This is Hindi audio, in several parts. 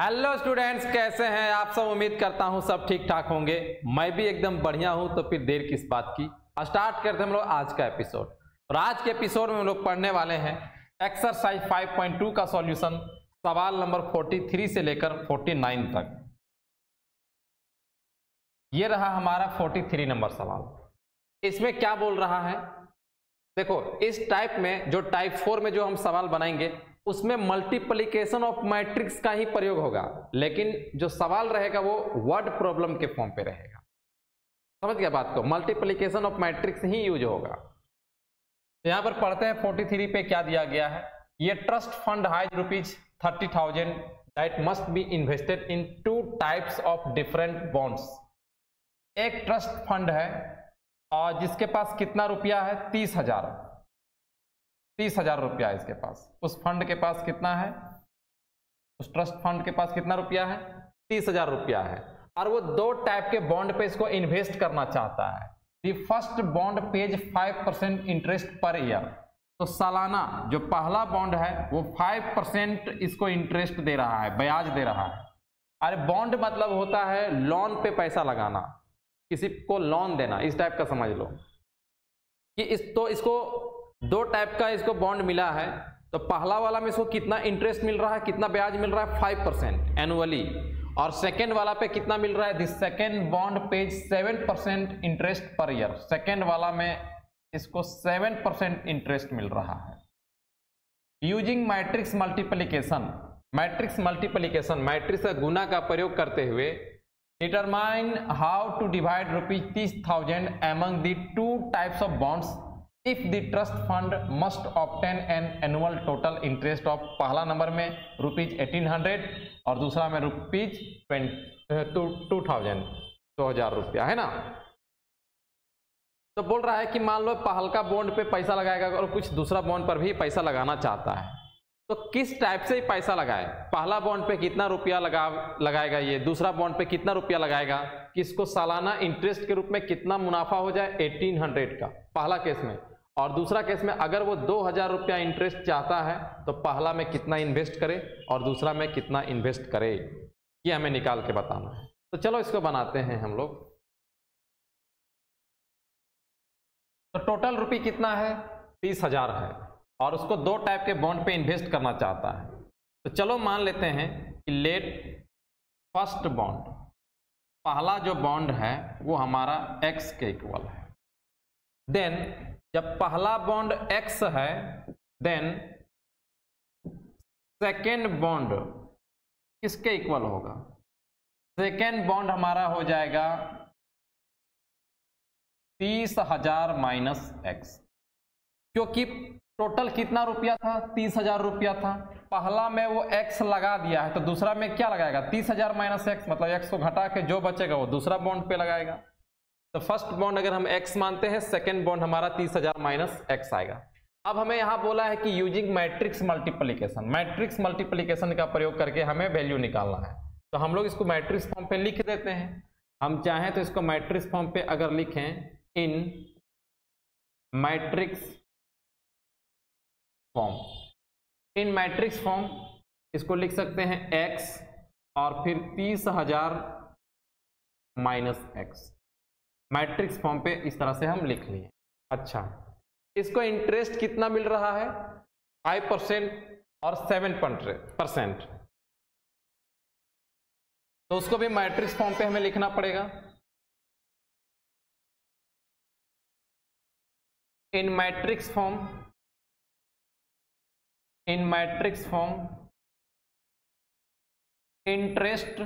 हेलो स्टूडेंट्स, कैसे हैं आप सब। उम्मीद करता हूं सब ठीक ठाक होंगे। मैं भी एकदम बढ़िया हूं। तो फिर देर किस बात की, स्टार्ट करते हैं हम लोग आज का एपिसोड। और आज के एपिसोड में हम लोग पढ़ने वाले हैं एक्सरसाइज 5.2 का सॉल्यूशन, सवाल नंबर 43 से लेकर 49 तक। ये रहा हमारा 43 नंबर सवाल। इसमें क्या बोल रहा है, देखो इस टाइप में जो टाइप 4 में जो हम सवाल बनाएंगे उसमें मल्टीप्लिकेशन ऑफ मैट्रिक्स का ही प्रयोग होगा, लेकिन जो सवाल रहेगा वो वर्ड प्रॉब्लम के फॉर्म पे रहेगा। समझ गया बात को, multiplication of matrix he use होगा। यहां पर पढ़ते हैं 43 पे क्या दिया गया है। ये trust fund has ₹30,000 that must be invested in 2 types of different bonds. एक ट्रस्ट फंड है और जिसके पास कितना रुपया है, 30,000 रुपया है इसके पास। उस फंड के पास कितना है, उस ट्रस्ट फंड के पास कितना रुपया है, 30,000 रुपया है। और वो 2 टाइप के बॉन्ड पे इसको इन्वेस्ट करना चाहता है। The first bond page 5% interest per year. तो सालाना जो पहला बॉन्ड है वो 5% इसको इंटरेस्ट दे रहा है, ब्याज दे रहा है। अरे बॉन्ड मतलब होता है लोन पे पैसा लगाना, किसी को लोन देना, इस टाइप का समझ लो कि इसको 2 टाइप का इसको बॉन्ड मिला है। तो पहला वाला में इसको कितना इंटरेस्ट मिल रहा है, कितना ब्याज मिल रहा है, 5% एनुअली। और सेकेंड वाला पे कितना मिल रहा है, this second bond page 7% interest per year. Second वाला में इसको 7% इंटरेस्ट मिल रहा है। यूजिंग मैट्रिक्स मल्टीप्लिकेशन, मैट्रिक्स का गुना का प्रयोग करते हुए determine how to divide ₹30,000 among the 2 types of bonds if the trust fund must obtain an annual total interest of, पहला नंबर में ₹1,800 और दूसरा में ₹2,000 रुपया है ना। तो बोल रहा है कि मान लो पहलका बॉन्ड पे पैसा लगाएगा और कुछ दूसरा बॉन्ड पर भी पैसा लगाना चाहता है, तो किस टाइप से पैसा लगाए। पहला बॉन्ड पे कितना रुपया लगाएगा, ये दूसरा बॉन्ड पे कितना रुपया लगाएगा, कि इसको सालाना इंटरेस्ट के रूप में कितना मुनाफा हो जाए, 1800 का पहला केस में। और दूसरा केस में अगर वो 2,000 रुपया इंटरेस्ट चाहता है तो पहला में कितना इन्वेस्ट करे और दूसरा में कितना इन्वेस्ट करे, ये हमें निकाल के बताना है। तो चलो इसको बनाते हैं हम लोग। तो टोटल रुपये कितना है, 30,000 है और उसको 2 टाइप के बॉन्ड पे इन्वेस्ट करना चाहता है। तो चलो मान लेते हैं कि लेट फर्स्ट बॉन्ड, पहला जो बॉन्ड है वो हमारा x के इक्वल है। देन जब पहला बॉन्ड x है, देन सेकेंड बॉन्ड किसके इक्वल होगा, सेकेंड बॉन्ड हमारा हो जाएगा 30,000 माइनस x, क्योंकि टोटल कितना रुपया था, 30,000 रुपया था। पहला में वो x लगा दिया है तो दूसरा में क्या लगाएगा, 30,000 माइनस x, मतलब x को घटा के जो बचेगा वो दूसरा बॉन्ड पे लगाएगा। तो फर्स्ट बॉन्ड अगर हम x मानते हैं, सेकंड बॉन्ड हमारा 30,000 माइनस x आएगा। अब हमें यहां बोला है कि यूजिंग मैट्रिक्स मल्टीप्लिकेशन का प्रयोग करके हमें वैल्यू निकालना है। तो हम लोग इसको मैट्रिक्स फॉर्म पे लिख देते हैं। हम चाहें तो इसको मैट्रिक्स फॉर्म पे अगर लिखें, इन मैट्रिक्स फॉर्म इसको लिख सकते हैं x और फिर 30,000 माइनस x। मैट्रिक्स फॉर्म पे इस तरह से हम लिख लिए। अच्छा, इसको इंटरेस्ट कितना मिल रहा है, 5% और 7%। तो उसको भी मैट्रिक्स फॉर्म पे हमें लिखना पड़ेगा। In matrix form interest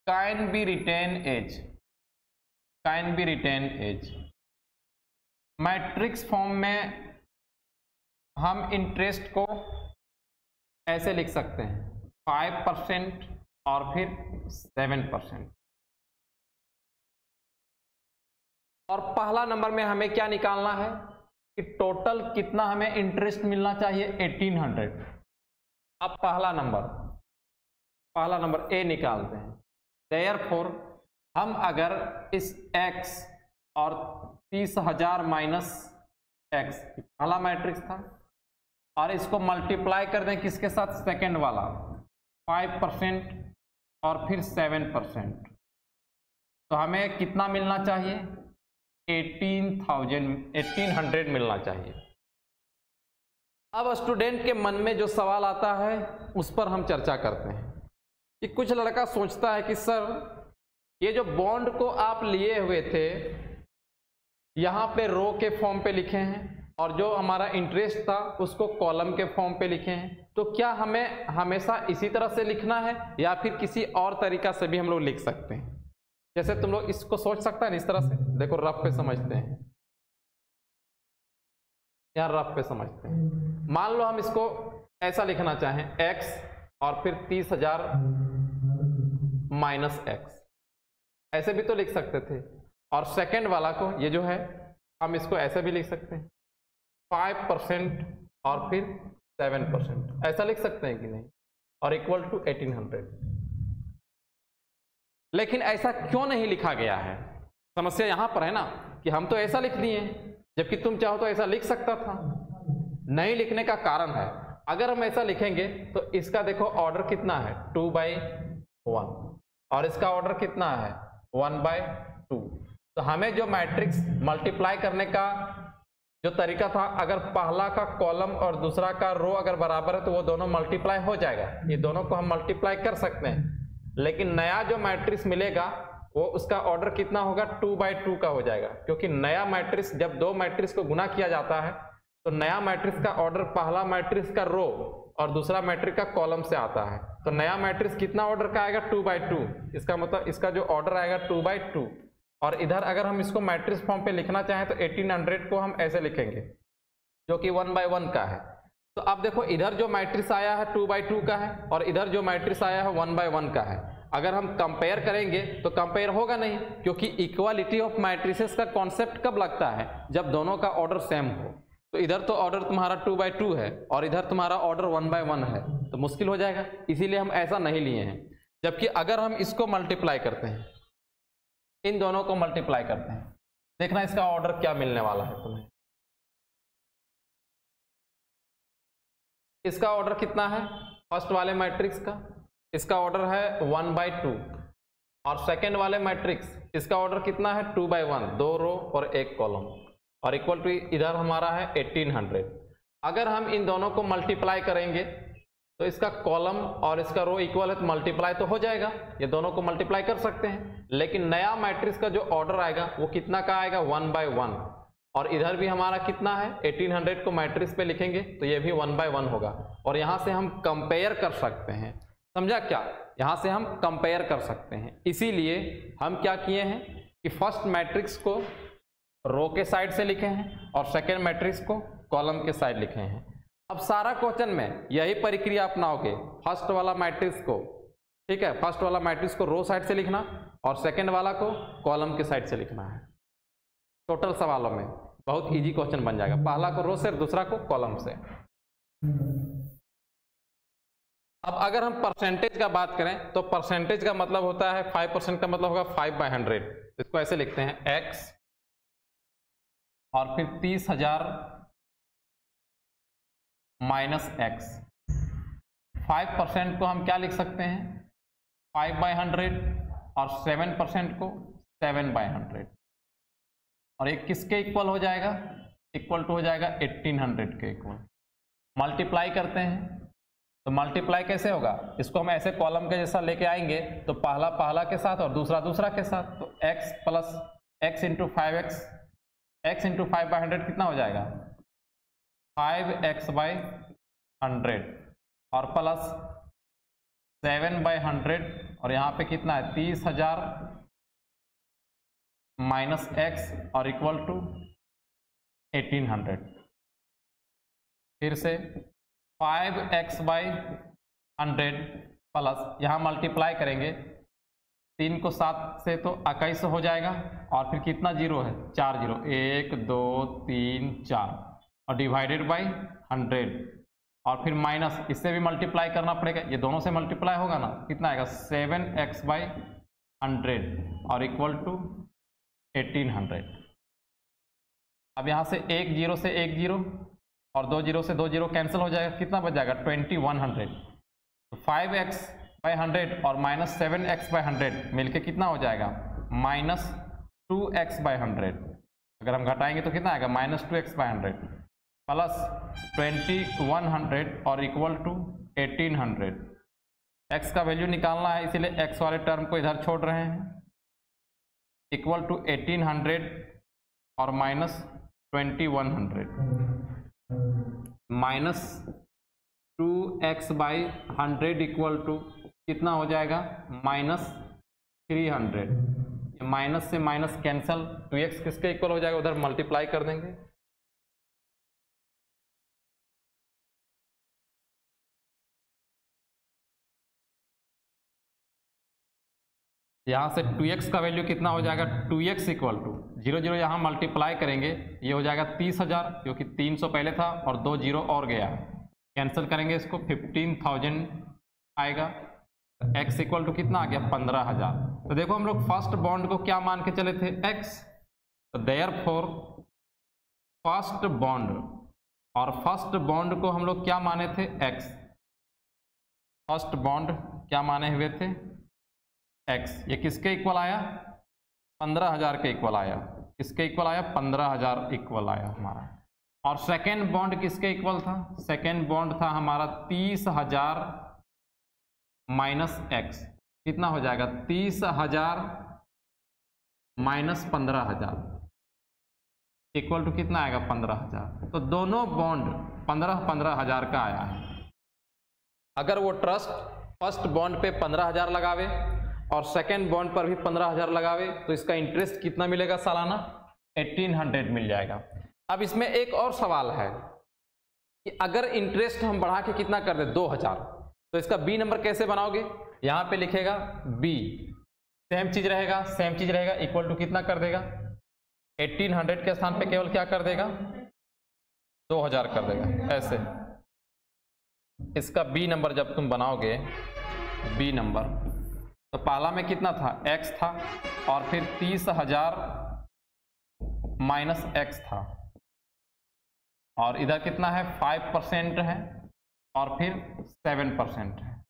can be written as. Matrix form में हम इंटरेस्ट को ऐसे लिख सकते हैं, 5% और फिर 7%। और पहला नंबर में हमें क्या निकालना है कि टोटल कितना हमें इंटरेस्ट मिलना चाहिए, 1800। अब पहला नंबर ए निकालते हैं। देयरफॉर हम अगर इस x और 30,000 माइनस x, पहला मैट्रिक्स था, और इसको मल्टीप्लाई कर दें किसके साथ, सेकेंड वाला 5% और फिर 7%, तो हमें कितना मिलना चाहिए, 1800 मिलना चाहिए। अब स्टूडेंट के मन में जो सवाल आता है उस पर हम चर्चा करते हैं कि कुछ लड़का सोचता है कि सर ये जो बॉन्ड को आप लिए हुए थे यहाँ पे रो के फॉर्म पे लिखे हैं और जो हमारा इंटरेस्ट था उसको कॉलम के फॉर्म पे लिखे हैं, तो क्या हमें हमेशा इसी तरह से लिखना है या फिर किसी और तरीका से भी हम लोग लिख सकते हैं। जैसे तुम लोग इसको सोच सकते हैं इस तरह से, देखो रफ पे समझते हैं, यहाँ रफ पे समझते हैं। मान लो हम इसको ऐसा लिखना चाहें x और फिर 30,000 माइनस x, ऐसे भी तो लिख सकते थे। और सेकंड वाला को ये जो है हम इसको ऐसे भी लिख सकते हैं 5% और फिर 7%, ऐसा लिख सकते हैं कि नहीं, और इक्वल टू 1800। लेकिन ऐसा क्यों नहीं लिखा गया है, समस्या यहां पर है ना कि हम तो ऐसा लिख दिए जबकि तुम चाहो तो ऐसा लिख सकता था। नहीं लिखने का कारण है, अगर हम ऐसा लिखेंगे तो इसका देखो ऑर्डर कितना है 2/1 और इसका ऑर्डर कितना है 1/2। तो हमें जो मैट्रिक्स मल्टीप्लाई करने का जो तरीका था, अगर पहला का कॉलम और दूसरा का रो अगर बराबर है तो वो दोनों मल्टीप्लाई हो जाएगा, ये दोनों को हम मल्टीप्लाई कर सकते हैं। लेकिन नया जो मैट्रिक्स मिलेगा वो उसका ऑर्डर कितना होगा 2/2 का हो जाएगा, क्योंकि नया मैट्रिक्स जब दो मैट्रिक्स को गुना किया जाता है तो नया मैट्रिक्स का ऑर्डर पहला मैट्रिक्स का रो और दूसरा मैट्रिक्स का कॉलम से आता है। तो नया मैट्रिक्स कितना ऑर्डर का आएगा 2/2, इसका मतलब इसका जो ऑर्डर आएगा 2/2। और इधर अगर हम इसको मैट्रिक्स फॉर्म पे लिखना चाहें तो 1800 को हम ऐसे लिखेंगे जो कि 1/1 का है। तो अब देखो इधर जो मैट्रिक्स आया है 2/2 का है और इधर जो मैट्रिक्स आया है 1/1 का है। अगर हम कंपेयर करेंगे तो कंपेयर होगा नहीं, क्योंकि इक्वालिटी ऑफ मैट्रिसेस का कॉन्सेप्ट कब लगता है, जब दोनों का ऑर्डर सेम हो। तो इधर तो ऑर्डर तुम्हारा 2/2 है और इधर तुम्हारा ऑर्डर 1/1 है, तो मुश्किल हो जाएगा, इसीलिए हम ऐसा नहीं लिए हैं। जबकि अगर हम इसको मल्टीप्लाई करते हैं, इन दोनों को मल्टीप्लाई करते हैं, देखना इसका ऑर्डर क्या मिलने वाला है तुम्हें। इसका ऑर्डर कितना है फर्स्ट वाले मैट्रिक्स का, इसका ऑर्डर है 1/2 और सेकेंड वाले मैट्रिक्स इसका ऑर्डर कितना है 2/1, 2 रो और 1 कॉलम, और इक्वल टू इधर हमारा है 1800। अगर हम इन दोनों को मल्टीप्लाई करेंगे तो इसका कॉलम और इसका रो इक्वल है तो मल्टीप्लाई तो हो जाएगा, ये दोनों को मल्टीप्लाई कर सकते हैं। लेकिन नया मैट्रिक्स का जो ऑर्डर आएगा वो कितना का आएगा 1/1, और इधर भी हमारा कितना है 1800 को मैट्रिक्स पे लिखेंगे तो ये भी 1/1 होगा। और यहां से हम कंपेयर कर सकते हैं, समझा क्या, यहां से हम कंपेयर कर सकते हैं। इसीलिए हम क्या किए हैं कि फर्स्ट मैट्रिक्स को रो के साइड से लिखे हैं और सेकेंड मैट्रिक्स को कॉलम के साइड लिखे हैं। अब सारा क्वेश्चन में यही प्रक्रिया अपनाओगे, फर्स्ट वाला मैट्रिक्स को, ठीक है, फर्स्ट वाला मैट्रिक्स को रो साइड से लिखना और सेकंड वाला को कॉलम के साइड से लिखना है। टोटल सवालों में बहुत इजी क्वेश्चन बन जाएगा, पहला को रो से दूसरा को कॉलम से। अब अगर हम परसेंटेज का बात करें तो परसेंटेज का मतलब होता है 5% का मतलब होगा 5/100। इसको ऐसे लिखते हैं x और फिर 30,000 माइनस x। 5% को हम क्या लिख सकते हैं 5/100 और 7% को 7/100, और एक किसके इक्वल हो जाएगा, इक्वल टू हो जाएगा 1800 के इक्वल। मल्टीप्लाई करते हैं तो मल्टीप्लाई कैसे होगा, इसको हम ऐसे कॉलम के जैसा लेके आएंगे तो पहला के साथ और दूसरा के साथ, तो x plus x into 5x, x into 5/100 कितना हो जाएगा 5x/100 और प्लस 7/100 और यहाँ पे कितना है 30,000 माइनस x और इक्वल टू 1800। फिर से 5x/100 प्लस यहाँ मल्टीप्लाई करेंगे 3 को 7 से तो 21 हो जाएगा और फिर कितना जीरो है 4 जीरो, 1 2 3 4 और डिवाइडेड बाई 100 और फिर माइनस इससे भी मल्टीप्लाई करना पड़ेगा, ये दोनों से मल्टीप्लाई होगा ना, कितना आएगा 7x/100 और इक्वल टू 1800। अब यहाँ से 1 0 से 1 0 और 2 जीरो से 2 जीरो कैंसिल हो जाएगा, कितना बच जाएगा 2100। तो 5x/100 और -7x/100 मिलके कितना हो जाएगा -2x/100। अगर हम घटाएंगे तो कितना आएगा -2x/100 प्लस 2100 और इक्वल टू 1800। x का वैल्यू निकालना है, इसीलिए x वाले टर्म को इधर छोड़ रहे हैं, इक्वल टू 1800 और -2100 -2x/100 इक्वल टू कितना हो जाएगा -300। माइनस से माइनस कैंसल, 2x किसके इक्वल हो जाएगा, उधर मल्टीप्लाई कर देंगे। यहाँ से 2x का वैल्यू कितना हो जाएगा 2x इक्वल टू 0 0 यहाँ मल्टीप्लाई करेंगे, ये हो जाएगा 30,000 क्योंकि 300 पहले था और 2 जीरो और गया, कैंसिल करेंगे इसको 15,000 आएगा। x इक्वल टू कितना आ गया 15,000। तो देखो हम लोग फर्स्ट बॉन्ड को क्या मान के चले थे x, तो देयरफॉर फर्स्ट बॉन्ड, और फर्स्ट बॉन्ड को हम लोग क्या माने थे x, फर्स्ट बॉन्ड क्या माने हुए थे x। ये किसके इक्वल आया 15,000 के इक्वल आया, किसके इक्वल आया 15,000 इक्वल आया हमारा। और सेकेंड बॉन्ड किसके इक्वल था, सेकेंड बॉन्ड था हमारा 30,000 माइनस x, कितना हो जाएगा 30,000 माइनस 15,000 इक्वल टू कितना आएगा 15,000। तो दोनों बॉन्ड 15,000 का आया है। अगर वो ट्रस्ट फर्स्ट बॉन्ड पे 15,000 लगावे और सेकेंड बॉन्ड पर भी 15,000 लगावे तो इसका इंटरेस्ट कितना मिलेगा सालाना 1800 मिल जाएगा। अब इसमें एक और सवाल है कि अगर इंटरेस्ट हम बढ़ा के कितना कर दे 2000, तो इसका बी नंबर कैसे बनाओगे, यहाँ पे लिखेगा बी, सेम चीज रहेगा, इक्वल टू कितना कर देगा 1800 के स्थान पे केवल क्या कर देगा 2000 कर देगा ऐसे। इसका बी नंबर जब तुम बनाओगे, बी नंबर, तो पहला में कितना था x था और फिर 30,000 माइनस x था, और इधर कितना है 5% है और फिर 7% है,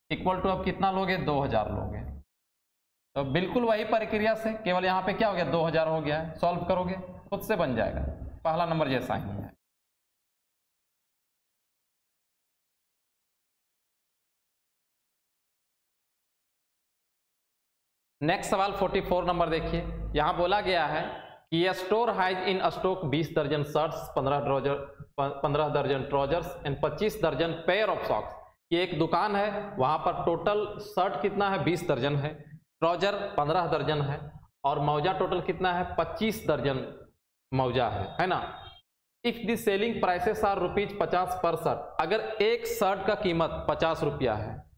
इक्वल टू अब कितना लोगे 2000 लोगे। तो बिल्कुल वही प्रक्रिया से, केवल यहाँ पे क्या हो गया 2000 हो गया है, सॉल्व करोगे खुद से बन जाएगा, पहला नंबर जैसा ही है। नेक्स्ट सवाल 44 नंबर देखिए, यहां बोला गया है कि ये स्टोर हाइज इन स्टॉक 20 दर्जन शर्ट्स, 15 दर्जन ट्राउजर्स एंड 25 दर्जन पेयर ऑफ सॉक्स। ये एक दुकान है, वहां पर टोटल शर्ट कितना है 20 दर्जन है, ट्राउजर 15 दर्जन है और मौजा टोटल कितना है 25 दर्जन मौजा है ना। If the selling prices are ₹50 per shirt, अगर एक शर्ट का कीमत 50 रुपया है,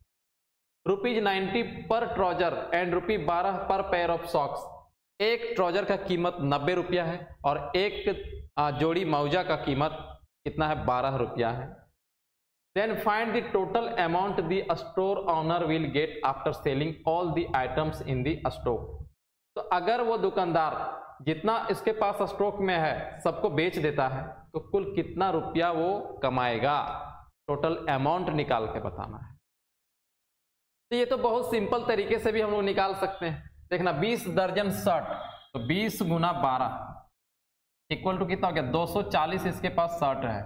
₹90 पर ट्राउजर एंड ₹12 पर पेयर ऑफ सॉक्स, एक ट्राउजर का कीमत 90 रुपया है और एक जोड़ी मौजा का कीमत कितना है 12 रुपया है। Then find the total amount the store owner will get after selling all the items in the stock. तो अगर वो दुकानदार जितना इसके पास स्टॉक में है सबको बेच देता है तो कुल कितना रुपया वो कमाएगा, टोटल अमाउंट निकाल के बताना है। तो ये तो बहुत सिंपल तरीके से भी हम लोग निकाल सकते हैं। देखना 20 दर्जन शर्ट, तो 20 गुना 12 इक्वल टू कितना हो गया 240 इसके पास शर्ट है।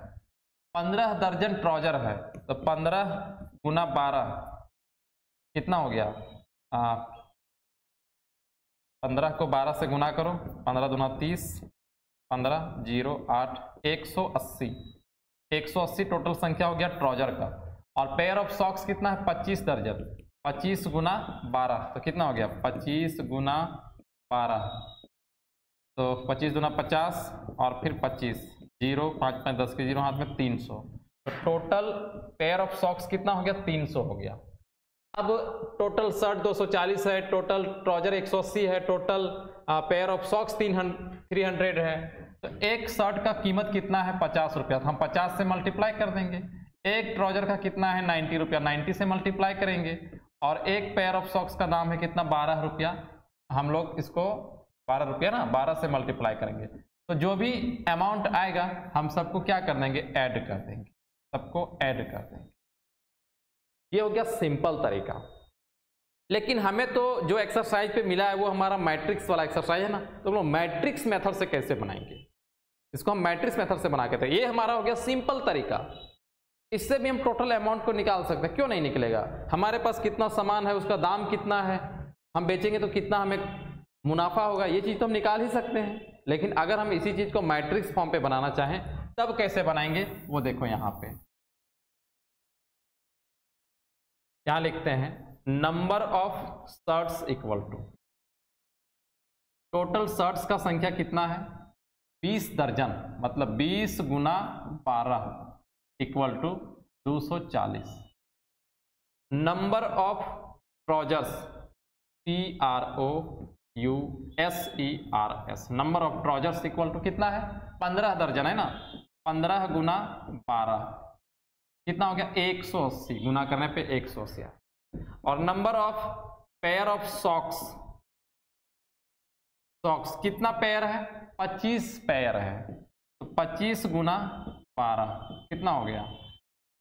15 दर्जन ट्राउजर है, तो 15 गुना 12 कितना हो गया 15 को 12 से गुना करो, 15 दूना 30, 15 0 8 180 टोटल संख्या हो गया ट्राउजर का। और पेयर ऑफ सॉक्स कितना है 25 दर्जन, 25 गुना 12 तो कितना हो गया 25 गुना 12, तो 25 दूना 50 और फिर 25 0 5 5 10 के 0 हाथ में 300, तो टोटल पेयर ऑफ सॉक्स कितना हो गया 300 हो गया। अब टोटल शर्ट 240 है, टोटल ट्राउजर 180 है, टोटल पेयर ऑफ सॉक्स 300 है, तो एक शर्ट का कीमत कितना है 50 रुपया, तो हम 50 से मल्टीप्लाई कर देंगे। एक ट्राउजर का कितना है 90 रुपया, 90 से मल्टीप्लाई करेंगे, और एक पेयर ऑफ सॉक्स का दाम है कितना 12 रुपया, हम लोग इसको 12 रुपया ना 12 से मल्टीप्लाई करेंगे, तो जो भी अमाउंट आएगा हम सबको क्या कर देंगे, ऐड कर देंगे, सबको ऐड कर देंगे। ये हो गया सिंपल तरीका। लेकिन हमें तो जो एक्सरसाइज पे मिला है वो हमारा मैट्रिक्स वाला एक्सरसाइज है ना, तो हम लोग मैट्रिक्स मेथड से कैसे बनाएंगे, इसको हम मैट्रिक्स मेथड से बना के थे। ये हमारा हो गया सिंपल तरीका। इससे भी हम टोटल अमाउंट को निकाल सकते हैं, क्यों नहीं निकलेगा। हमारे पास कितना सामान है, उसका दाम कितना है, हम बेचेंगे तो कितना हमें मुनाफा होगा, ये चीज तो हम निकाल ही सकते हैं। लेकिन अगर हम इसी चीज को मैट्रिक्स फॉर्म पे बनाना चाहें तब कैसे बनाएंगे, वो देखो यहां पे क्या लिखते हैं, number of shirts equal to total shirts का संख्या कितना है 20 दर्जन, मतलब 20 गुना 12 equal to 240। Number of trousers TROUSERS, number of trousers equal to कितना है 15 दर्जन है ना, 15 गुना 12 कितना हो गया 180, गुना करने पे 180 है। और number of pair of socks, socks कितना पेयर है 25 पेयर है, तो 25 गुना 12 कितना हो गया,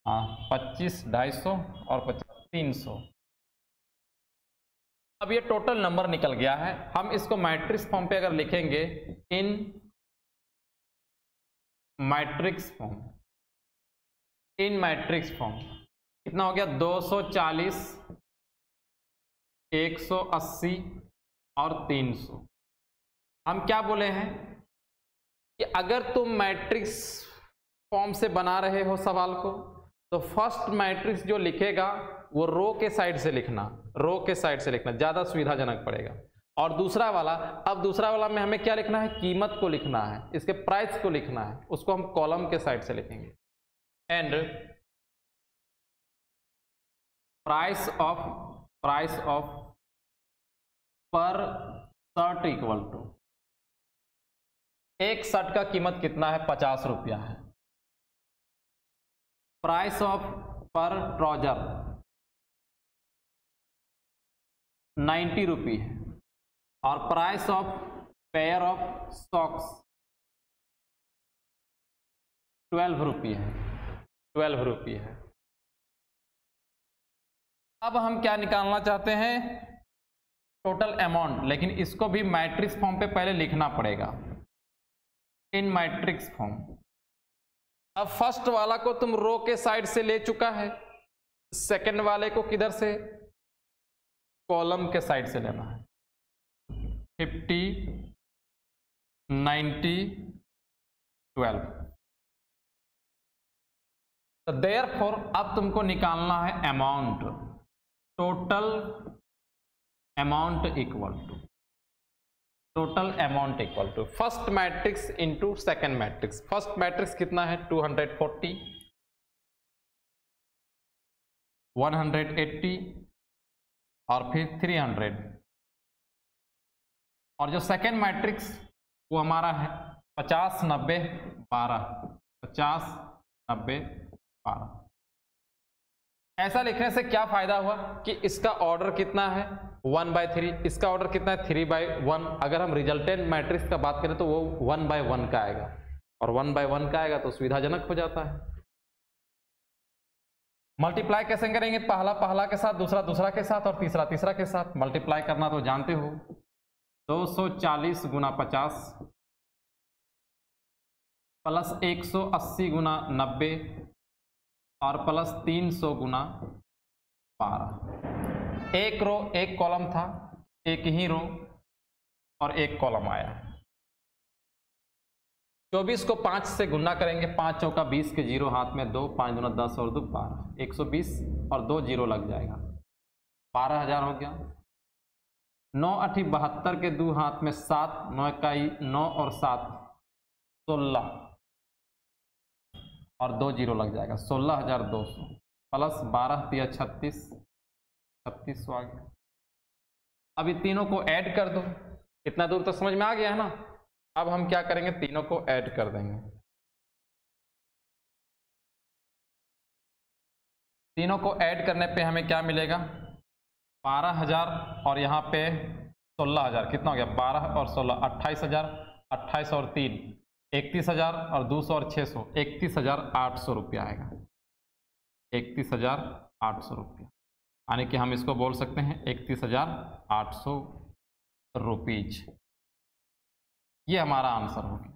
हाँ 25 250 और 50 300। अब ये टोटल नंबर निकल गया है। हम इसको मैट्रिक्स फॉर्म पे अगर लिखेंगे, इन मैट्रिक्स फॉर्म, इन मैट्रिक्स फॉर्म कितना हो गया 240, 180 और 300। हम क्या बोले हैं कि अगर तुम मैट्रिक्स फॉर्म से बना रहे हो सवाल को, तो फर्स्ट मैट्रिक्स जो लिखेगा वो रो के साइड से लिखना, रो के साइड से लिखना ज़्यादा सुविधाजनक पड़ेगा। और दूसरा वाला, अब दूसरा वाला में हमें क्या लिखना है, कीमत को लिखना है, इसके प्राइस को लिखना है, उसको हम कॉलम के साइड से लिखेंगे। एंड प्राइस ऑफ पर शर्ट इक्वल टू, एक शर्ट का कीमत कितना है 50 रुपया है। प्राइस ऑफ पर ट्राउजर 90 रुपये है। और price of pair of socks 12 रुपये है, 12 रुपये है। अब हम क्या निकालना चाहते हैं, टोटल अमाउंट, लेकिन इसको भी मैट्रिक्स फॉर्म पे पहले लिखना पड़ेगा, इन मैट्रिक्स फॉर्म। अब फर्स्ट वाला को तुम रो के साइड से ले चुका है, सेकंड वाले को किधर से, कॉलम के साइड से लेना है। 50 90 12। तो देयरफॉर अब तुमको निकालना है amount, total amount equal to, total amount equal to first matrix into second matrix. First matrix कितना है 240, 180 और फिर 300। और जो सेकेंड मैट्रिक्स वो हमारा है 50 90 12, 50 90 12। ऐसा लिखने से क्या फायदा हुआ कि इसका ऑर्डर कितना है 1/3, इसका ऑर्डर कितना है 3/1। अगर हम रिजल्टेंट मैट्रिक्स का बात करें तो वो 1/1 का आएगा, और 1/1 का आएगा तो सुविधाजनक हो जाता है। मल्टीप्लाई कैसे करेंगे, पहला के साथ, दूसरा के साथ और तीसरा के साथ। मल्टीप्लाई करना तो जानते हो, 240 गुना 50 प्लस 180 गुना 90 और प्लस 300 गुना 12। एक रो एक कॉलम था, एक ही रो और एक कॉलम आया। 24 को 5 से गुना करेंगे, 5 चौका 20 के 0 हाथ में 2, 5 दूना 10 और 2 12, 120 और 2 0 लग जाएगा, 12,000 हो गया। 9 8 72 के 2 हाथ में 7, 9 इकाई 9 और 7 16 और 2 0 लग जाएगा, 16,200 प्लस 12 3 36, 36 आ गया। अब ये तीनों को ऐड कर दो, इतना दूर तक समझ में आ गया है ना। अब हम क्या करेंगे, तीनों को ऐड कर देंगे। तीनों को ऐड करने पे हमें क्या मिलेगा, 12,000 और यहाँ पे 16,000, कितना हो गया 12 और 16 28,000 28 और 3 31,000 और 200 और 600 31,800 रुपया आएगा। 31,800 रुपया, यानी कि हम इसको बोल सकते हैं 31,800 रुपीज। ये हमारा आंसर होगा।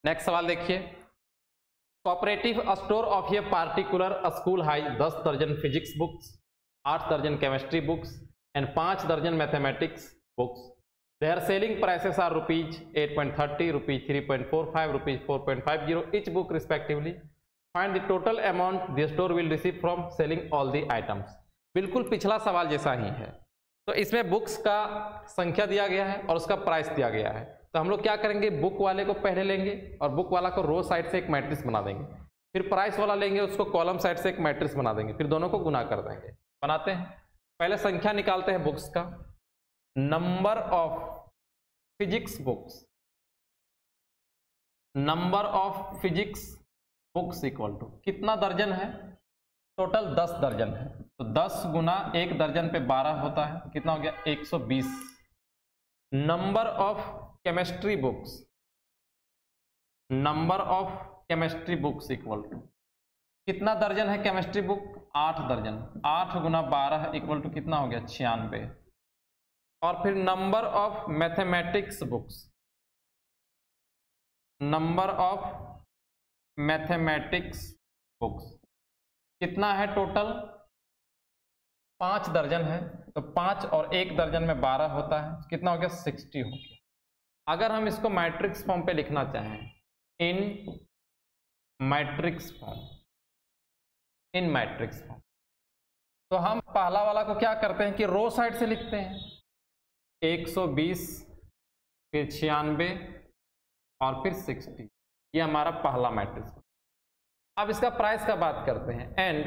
नेक्स्ट सवाल देखिए, cooperative store of a particular school high 10 दर्जन फिजिक्स बुक्स, 8 दर्जन केमिस्ट्री बुक्स एंड 5 दर्जन mathematics books. Their selling prices are rupees 8.30, rupees 3.45, rupees 4.50 each book respectively. Find the total amount the store will receive from selling all the items. बिल्कुल पिछला सवाल जैसा ही है। तो इसमें बुक्स का संख्या दिया गया है और उसका प्राइस दिया गया है। तो हम लोग क्या करेंगे, बुक वाले को पहले लेंगे और बुक वाला को रो साइड से एक मैट्रिक्स बना देंगे, फिर प्राइस वाला लेंगे उसको कॉलम साइड से एक मैट्रिक्स बना देंगे, फिर दोनों को गुना कर देंगे। बनाते हैं, पहले संख्या निकालते हैं बुक्स का। Number of physics books, number of physics books equal to कितना दर्जन है, टोटल 10 दर्जन है। तो 10 गुना 1 दर्जन पे 12 होता है, तो कितना हो गया 120। Number of chemistry books, number of chemistry books equal to कितना दर्जन है केमिस्ट्री बुक, 8 दर्जन। 8 गुना 12 इक्वल टू कितना हो गया 96। और फिर number of mathematics books, number of mathematics books कितना है टोटल, 5 दर्जन है। तो 5 और 1 दर्जन में 12 होता है, कितना हो गया 60 हो गया। अगर हम इसको मैट्रिक्स फॉर्म पे लिखना चाहें, इन मैट्रिक्स फॉर्म, इन मैट्रिक्स फॉर्म, तो हम पहला वाला को क्या करते हैं कि रो साइड से लिखते हैं 120, फिर 96 और फिर 60। ये हमारा पहला मैट्रिक्स। अब इसका प्राइस का बात करते हैं। And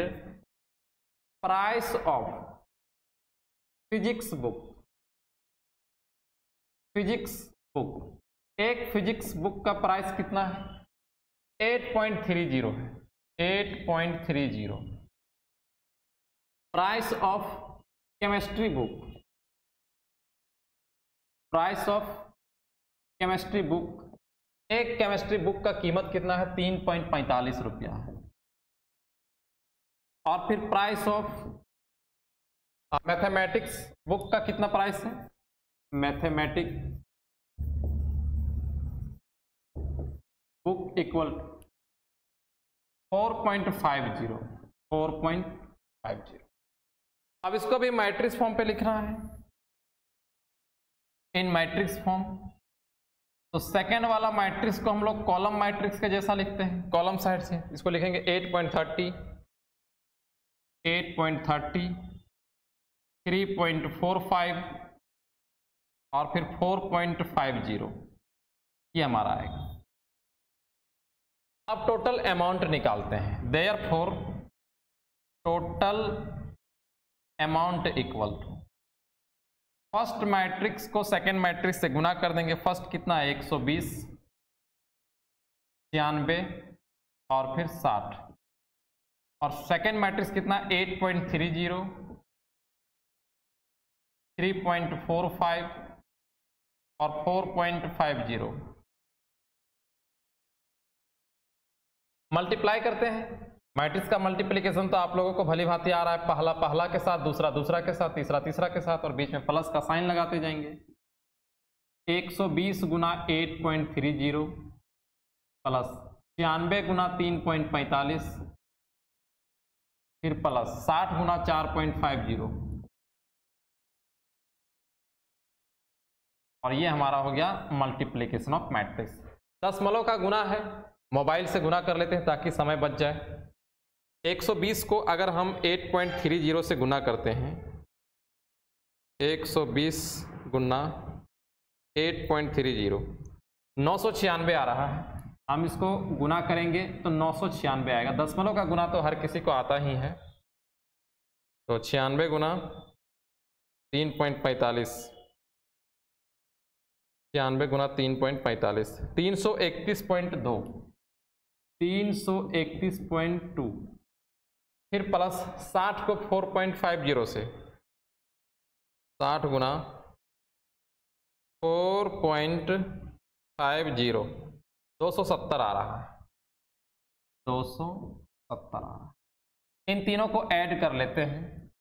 price of physics book, physics book, एक फिजिक्स बुक का प्राइस कितना है 8.30 है, 8.30। Price of chemistry book, price of chemistry book, एक केमिस्ट्री बुक का कीमत कितना है 3.45 रुपया है। और फिर प्राइस ऑफ मैथमेटिक्स बुक का कितना प्राइस है, मैथमेटिक्स बुक इक्वल 4.50, 4.50। अब इसको भी मैट्रिक्स फॉर्म पे लिख रहा है, इन मैट्रिक्स फॉर्म। तो सेकेंड वाला मैट्रिक्स को हम लोग कॉलम मैट्रिक्स के जैसा लिखते हैं, कॉलम साइड से इसको लिखेंगे 8.30, 8.30, 3.45 और फिर 4.50, ये हमारा आएगा। अब टोटल अमाउंट निकालते हैं। Therefore total amount equal to, first matrix को सेकेंड मैट्रिक्स से गुना कर देंगे। फर्स्ट कितना है 120, 96 और फिर 60। और सेकेंड मैट्रिक्स कितना 8.30, 3.45 और 4.50। मल्टीप्लाई करते हैं। मैट्रिक्स का मल्टीप्लिकेशन तो आप लोगों को भली भांति आ रहा है, पहला पहला के साथ, दूसरा दूसरा के साथ, तीसरा तीसरा के साथ, और बीच में प्लस का साइन लगाते जाएंगे। 120 गुना 8.30 प्लस 96 गुना 3.45 फिर प्लस 60 गुना 4.50 और ये हमारा हो गया मल्टीप्लिकेशन ऑफ मैट्रिक्स। दशमलव का गुना है, मोबाइल से गुना कर लेते हैं ताकि समय बच जाए। 120 को अगर हम 8.30 से गुना करते हैं, 120 गुना 8.30 996 आ रहा है। हम इसको गुना करेंगे तो 996 आएगा। दशमलव का गुना तो हर किसी को आता ही है, तो 96 गुना 3.45, 96 गुना 3.45 331.2, 331.2 फिर प्लस 60 को 4.50 से 60 गुना 4.50 270 आ रहा है, 270 आ रहा है। इन तीनों को ऐड कर लेते हैं,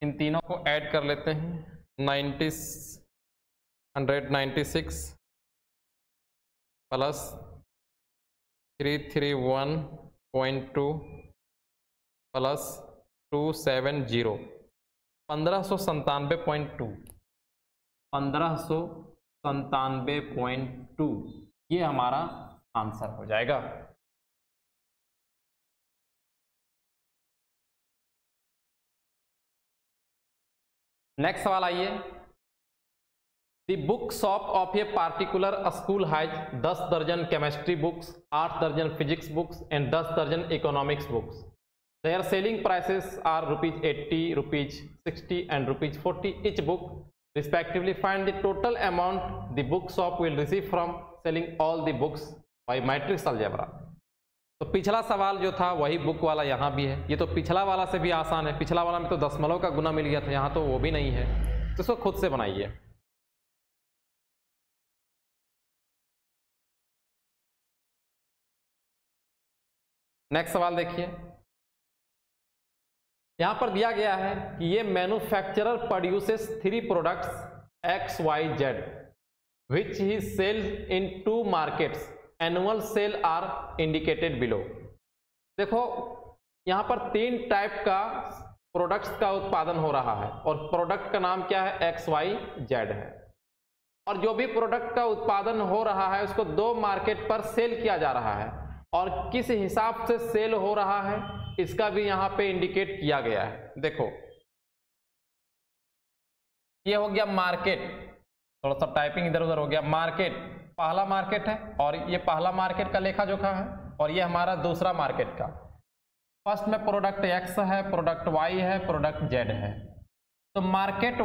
इन तीनों को ऐड कर लेते हैं। 196 प्लस 331.2 प्लस 270 1597.2 1597.2 ये हमारा आंसर हो जाएगा। नेक्स्ट सवाल आइए। The book shop of a particular school has 10 दर्जन केमिस्ट्री बुक्स, 8 दर्जन फिजिक्स बुक्स एंड 10 दर्जन economics books. Their selling prices are ₹80, ₹60 and ₹40 each book respectively. Find the total amount the book shop will receive from selling all the books by matrix algebra. तो पिछला सवाल जो था वही बुक वाला यहाँ भी है। ये तो पिछला वाला से भी आसान है, पिछला वाला में तो दशमलव का गुना मिल गया था, यहाँ तो वो भी नहीं है, तो इसको खुद से बनाइए। नेक्स्ट सवाल देखिए, यहां पर दिया गया है कि ये manufacturer produces 3 products XYZ which he sells in 2 markets. Annual sale are indicated below. देखो यहां पर 3 टाइप का प्रोडक्ट्स का उत्पादन हो रहा है और प्रोडक्ट का नाम क्या है, XYZ है। और जो भी प्रोडक्ट का उत्पादन हो रहा है उसको 2 मार्केट पर सेल किया जा रहा है और किस हिसाब से सेल हो रहा है इसका भी यहां पे इंडिकेट किया गया है। देखो ये हो गया मार्केट, थोड़ा सा टाइपिंग इधर उधर हो गया। मार्केट पहला मार्केट है और ये पहला मार्केट का लेखा जोखा है और ये हमारा दूसरा मार्केट का। फर्स्ट में प्रोडक्ट X है, प्रोडक्ट Y है, प्रोडक्ट Z है। तो मार्केट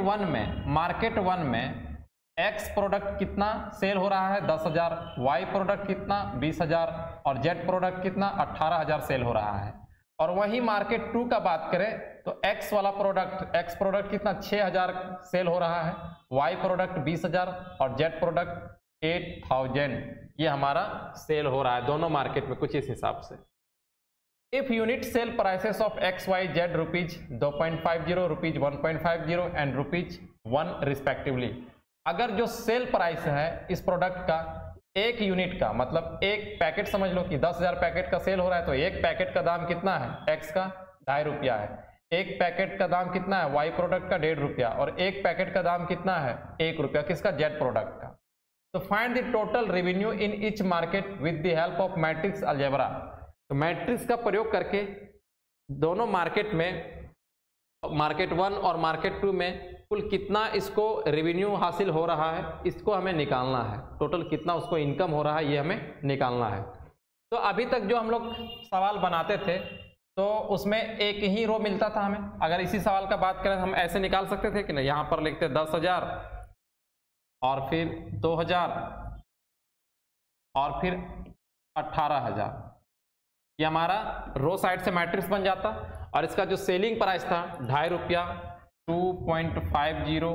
वन में X प्रोडक्ट कितना सेल हो रहा है, 10,000, Y प्रोडक्ट कितना 20,000 और Z प्रोडक्ट कितना 18,000 सेल हो रहा है। और वही मार्केट 2 का बात करें तो X वाला प्रोडक्ट, X प्रोडक्ट कितना 6,000 सेल हो रहा है, Y प्रोडक्ट 20,000 और Z प्रोडक्ट 8,000 ये हमारा सेल हो रहा है दोनों मार्केट में कुछ इस हिसाब से। If unit sale prices of XYZ rupees 2.50, rupees 1.50 and rupees 1 respectively. अगर जो सेल प्राइस है इस प्रोडक्ट का एक यूनिट का, मतलब एक पैकेट समझ लो कि 10,000 पैकेट का सेल हो रहा है, तो एक पैकेट का दाम कितना है, X का 2.5 रुपया है। एक पैकेट का दाम कितना है, Y प्रोडक्ट का 1.5 रुपया और एक पैकेट का दाम कितना है 1 रुपया, किसका, Z प्रोडक्ट का। तो find the total revenue in each market with the help of matrix algebra. तो मैट्रिक्स का प्रयोग करके दोनों मार्केट में, मार्केट 1 और मार्केट 2 में कुल कितना इसको रेवेन्यू हासिल हो रहा है इसको हमें निकालना है। टोटल कितना उसको इनकम हो रहा है ये हमें निकालना है। तो अभी तक जो हम लोग सवाल बनाते थे तो उसमें एक ही रो मिलता था हमें। अगर इसी सवाल का बात करें हम ऐसे निकाल सकते थे कि नहीं, यहाँ पर लिखते 10,000 और फिर 2,000 और फिर 18,000, ये हमारा रो साइड से मैट्रिक्स बन जाता। और इसका जो सेलिंग प्राइस था 2.5 रुपया, 2.50,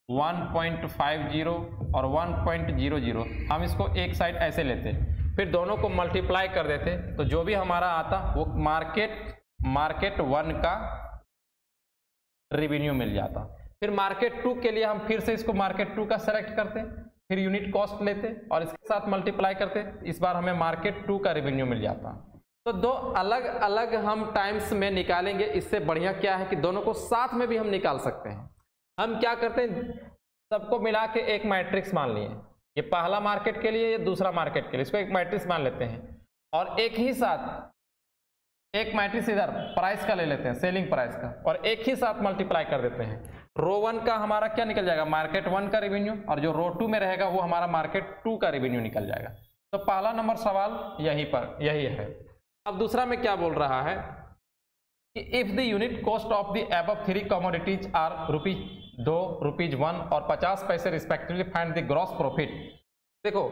1.50 और 1.00, हम इसको एक साइड ऐसे लेते, फिर दोनों को मल्टीप्लाई कर देते तो जो भी हमारा आता वो मार्केट 1 का रेवेन्यू मिल जाता। फिर मार्केट 2 के लिए हम फिर से इसको मार्केट 2 का सेलेक्ट करते, फिर यूनिट कॉस्ट लेते और इसके साथ मल्टीप्लाई करते, इस बार हमें मार्केट 2 का रेवेन्यू मिल जाता। तो दो अलग अलग हम टाइम्स में निकालेंगे, इससे बढ़िया क्या है कि दोनों को साथ में भी हम निकाल सकते हैं। हम क्या करते हैं, सबको मिला के एक मैट्रिक्स मान लिए, ये पहला मार्केट के लिए, ये दूसरा मार्केट के लिए, इसको एक मैट्रिक्स मान लेते हैं और एक ही साथ एक मैट्रिक्स इधर प्राइस का ले लेते हैं, सेलिंग प्राइस का, और एक ही साथ मल्टीप्लाई कर देते हैं। रो 1 का हमारा क्या निकल जाएगा, मार्केट 1 का रेवेन्यू, और जो रो 2 में रहेगा वो हमारा मार्केट 2 का रेवेन्यू निकल जाएगा। तो पहला नंबर सवाल यही है। अब दूसरा में क्या बोल रहा है कि if the unit cost of the above 3 commodities are ₹2, ₹1 और 50 पैसे respectively, find the gross profit. देखो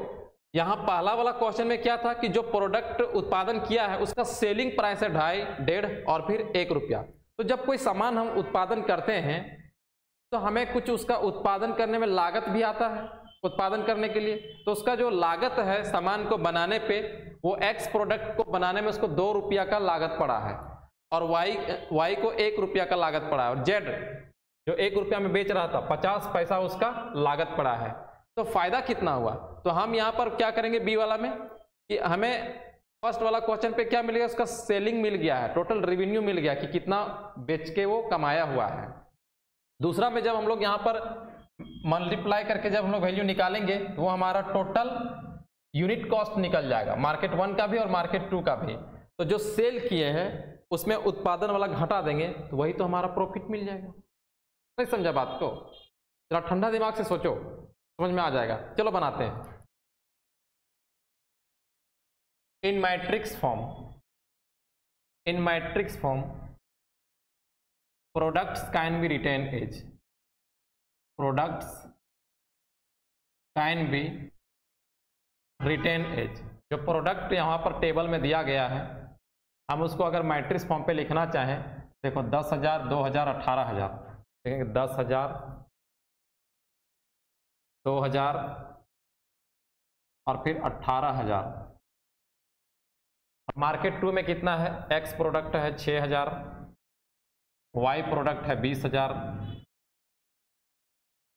यहाँ पहला वाला क्वेश्चन में क्या था कि जो प्रोडक्ट उत्पादन किया है उसका सेलिंग प्राइस है 2.5, 1.5 और फिर 1 रुपया। तो जब कोई सामान हम उत्पादन करते हैं तो हमें कुछ उसका उत्पादन करने में लागत भी आता है उत्पादन करने के लिए। तो उसका जो लागत है सामान को बनाने पे, वो एक्स प्रोडक्ट को बनाने में उसको 2 रुपया का लागत पड़ा है और वाई को 1 रुपया का लागत पड़ा है, और जेड जो 1 रुपया में बेच रहा था 50 पैसा उसका लागत पड़ा है। तो फायदा कितना हुआ? तो हम यहाँ पर क्या करेंगे बी वाला में कि हमें फर्स्ट वाला क्वेश्चन पे क्या मिल गया, उसका सेलिंग मिल गया है, टोटल रेवेन्यू मिल गया कि कितना बेच के वो कमाया हुआ है। दूसरा में जब हम लोग यहाँ पर मल्टीप्लाई करके जब हम लोग वैल्यू निकालेंगे तो वो हमारा टोटल यूनिट कॉस्ट निकल जाएगा, मार्केट 1 का भी और मार्केट 2 का भी। तो जो सेल किए हैं उसमें उत्पादन वाला घटा देंगे तो वही तो हमारा प्रॉफिट मिल जाएगा। नहीं समझा बात को? जरा ठंडा दिमाग से सोचो, समझ में आ जाएगा। चलो बनाते हैं। In matrix form products can be written as, products can be written as. जो प्रोडक्ट यहाँ पर टेबल में दिया गया है, हम उसको अगर मैट्रिक्स फॉर्म पे लिखना चाहें, देखो 10,000, 2,000, 18,000, देखेंगे 10,000, 2,000 और फिर 18,000। मार्केट 2 में कितना है? एक्स प्रोडक्ट है 6,000, वाई प्रोडक्ट है 20,000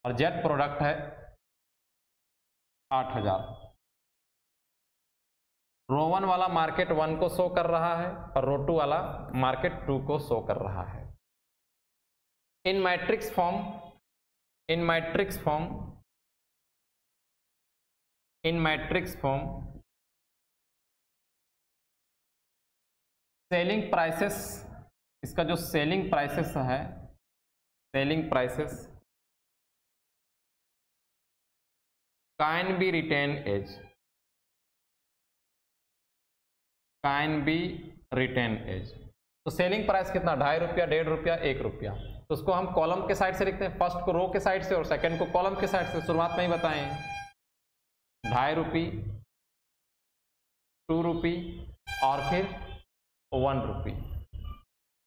और जेड प्रोडक्ट है 8,000। रो 1 वाला मार्केट 1 को शो कर रहा है और रो 2 वाला मार्केट 2 को शो कर रहा है। In matrix form selling prices, इसका जो सेलिंग प्राइसेस है, selling prices can be written as, can be written as. तो सेलिंग प्राइस कितना? 2.5 रुपया, 1.5 रुपया, 1 रुपया। तो उसको हम कॉलम के साइड से लिखते हैं, फर्स्ट को रो के साइड से और सेकंड को कॉलम के साइड से। शुरुआत में ही बताएं 2.5 रुपये, 2 रुपये और फिर 1 रुपये।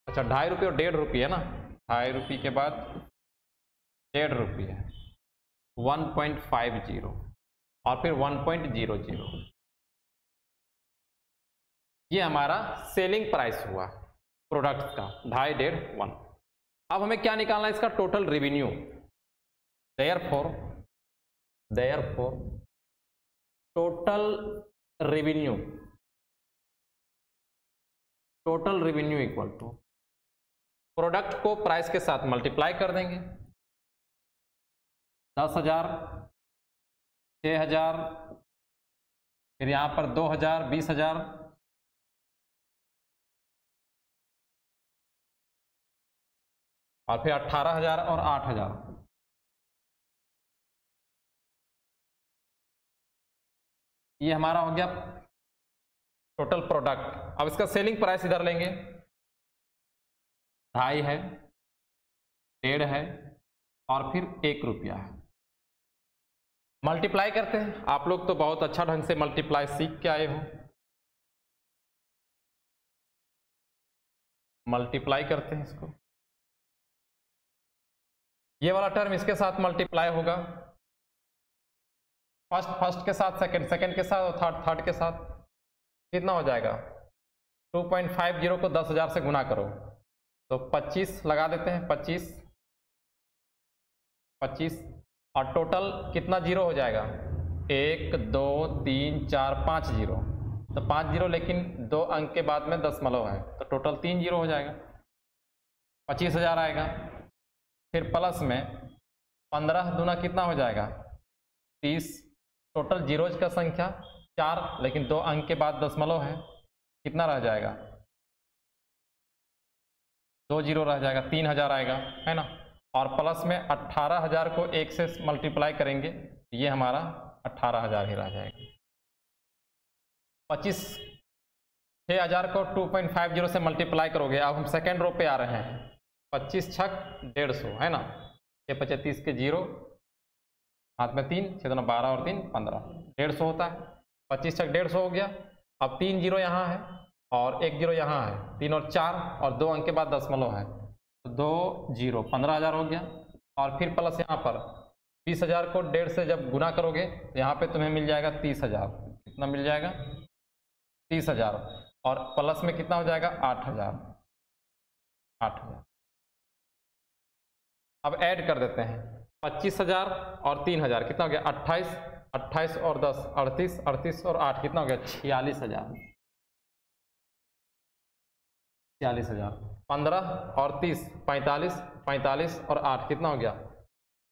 अच्छा 2.5 रुपये और 1.5 रुपये है ना, 2.5 रुपये के बाद 1.5 रुपये है, 1.50 और फिर 1.00। ये हमारा सेलिंग प्राइस हुआ प्रोडक्ट्स का, 2.5, 1.5, 1। अब हमें क्या निकालना है? इसका total revenue. Therefore total revenue equal to product को प्राइस के साथ मल्टीप्लाई कर देंगे। 10,000, 6,000, फिर यहां पर 2,000, 20,000 और फिर 18,000 और 8,000। ये हमारा हो गया टोटल प्रोडक्ट। अब इसका सेलिंग प्राइस इधर लेंगे, 2.5 है, 1.5 है और फिर 1 रुपया है। मल्टीप्लाई करते हैं। आप लोग तो बहुत अच्छा ढंग से मल्टीप्लाई सीख के आए हो। मल्टीप्लाई करते हैं इसको, ये वाला टर्म इसके साथ मल्टीप्लाई होगा, फर्स्ट के साथ, सेकंड के साथ और थर्ड के साथ। कितना हो जाएगा? 2.50 को 10,000 से गुना करो तो 25 लगा देते हैं, 25 और टोटल कितना जीरो हो जाएगा? 1, 2, 3, 4, 5 जीरो। तो 5 जीरो, लेकिन 2 अंक के बाद में दशमलव है तो टोटल 3 जीरो हो जाएगा, 25,000 आएगा। फिर प्लस में 15 दूना कितना हो जाएगा? 30। टोटल जीरोज का संख्या 4, लेकिन 2 अंक के बाद दशमलव है, कितना रह जाएगा? 2 जीरो रह जाएगा, 3,000 आएगा, है ना। और प्लस में 18,000 को 1 से मल्टीप्लाई करेंगे, ये हमारा 18,000 ही रह जाएगा। 6,000 को 2.50 से मल्टीप्लाई करोगे। अब हम सेकेंड रो पे आ रहे हैं, 25 छक 150, है ना। 6 25 के 0, हाथ में 3, 6 12 और 3 15, 150 होता है। 25 छक 150 हो गया। अब 3 जीरो यहाँ है और 1 जीरो यहाँ है, 3 और 4 और 2 अंक के बाद दशमलव है, तो 2 जीरो 15,000 हो गया। और फिर प्लस यहाँ पर 20,000 को 1.5 से जब गुना करोगे तो यहाँ पे तुम्हें मिल जाएगा 30,000। कितना मिल जाएगा? 30,000। और प्लस में कितना हो जाएगा? 8,000। अब ऐड कर देते हैं 25,000 और 3,000 कितना हो गया? 28, 28 और 10 38, 38 और 8 कितना हो गया? 46,000। 46,000। 15 और 30 45, 45 और 8 कितना हो गया?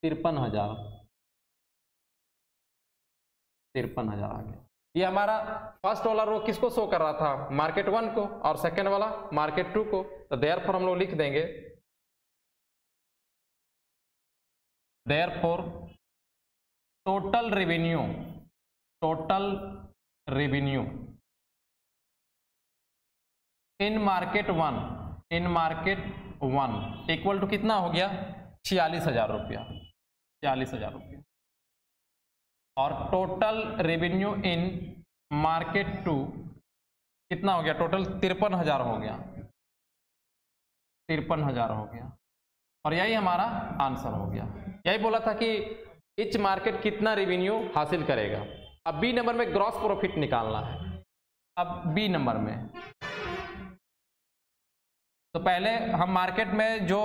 53,000। 53,000 आ गया। ये हमारा फर्स्ट वाला रो किसको शो कर रहा था? मार्केट 1 को, और सेकेंड वाला मार्केट 2 को। तो देयरफॉर हम लोग लिख देंगे, therefore total revenue in market 1 equal to कितना हो गया? 46,000 रुपया। 46,000 रुपया। और टोटल रेवेन्यू इन मार्केट 2 कितना हो गया? टोटल 53,000 हो गया। 53,000 हो गया। और यही हमारा आंसर हो गया। यही बोला था कि इच मार्केट कितना रेवेन्यू हासिल करेगा। अब बी नंबर में ग्रॉस प्रॉफिट निकालना है। अब बी नंबर में तो पहले हम मार्केट में जो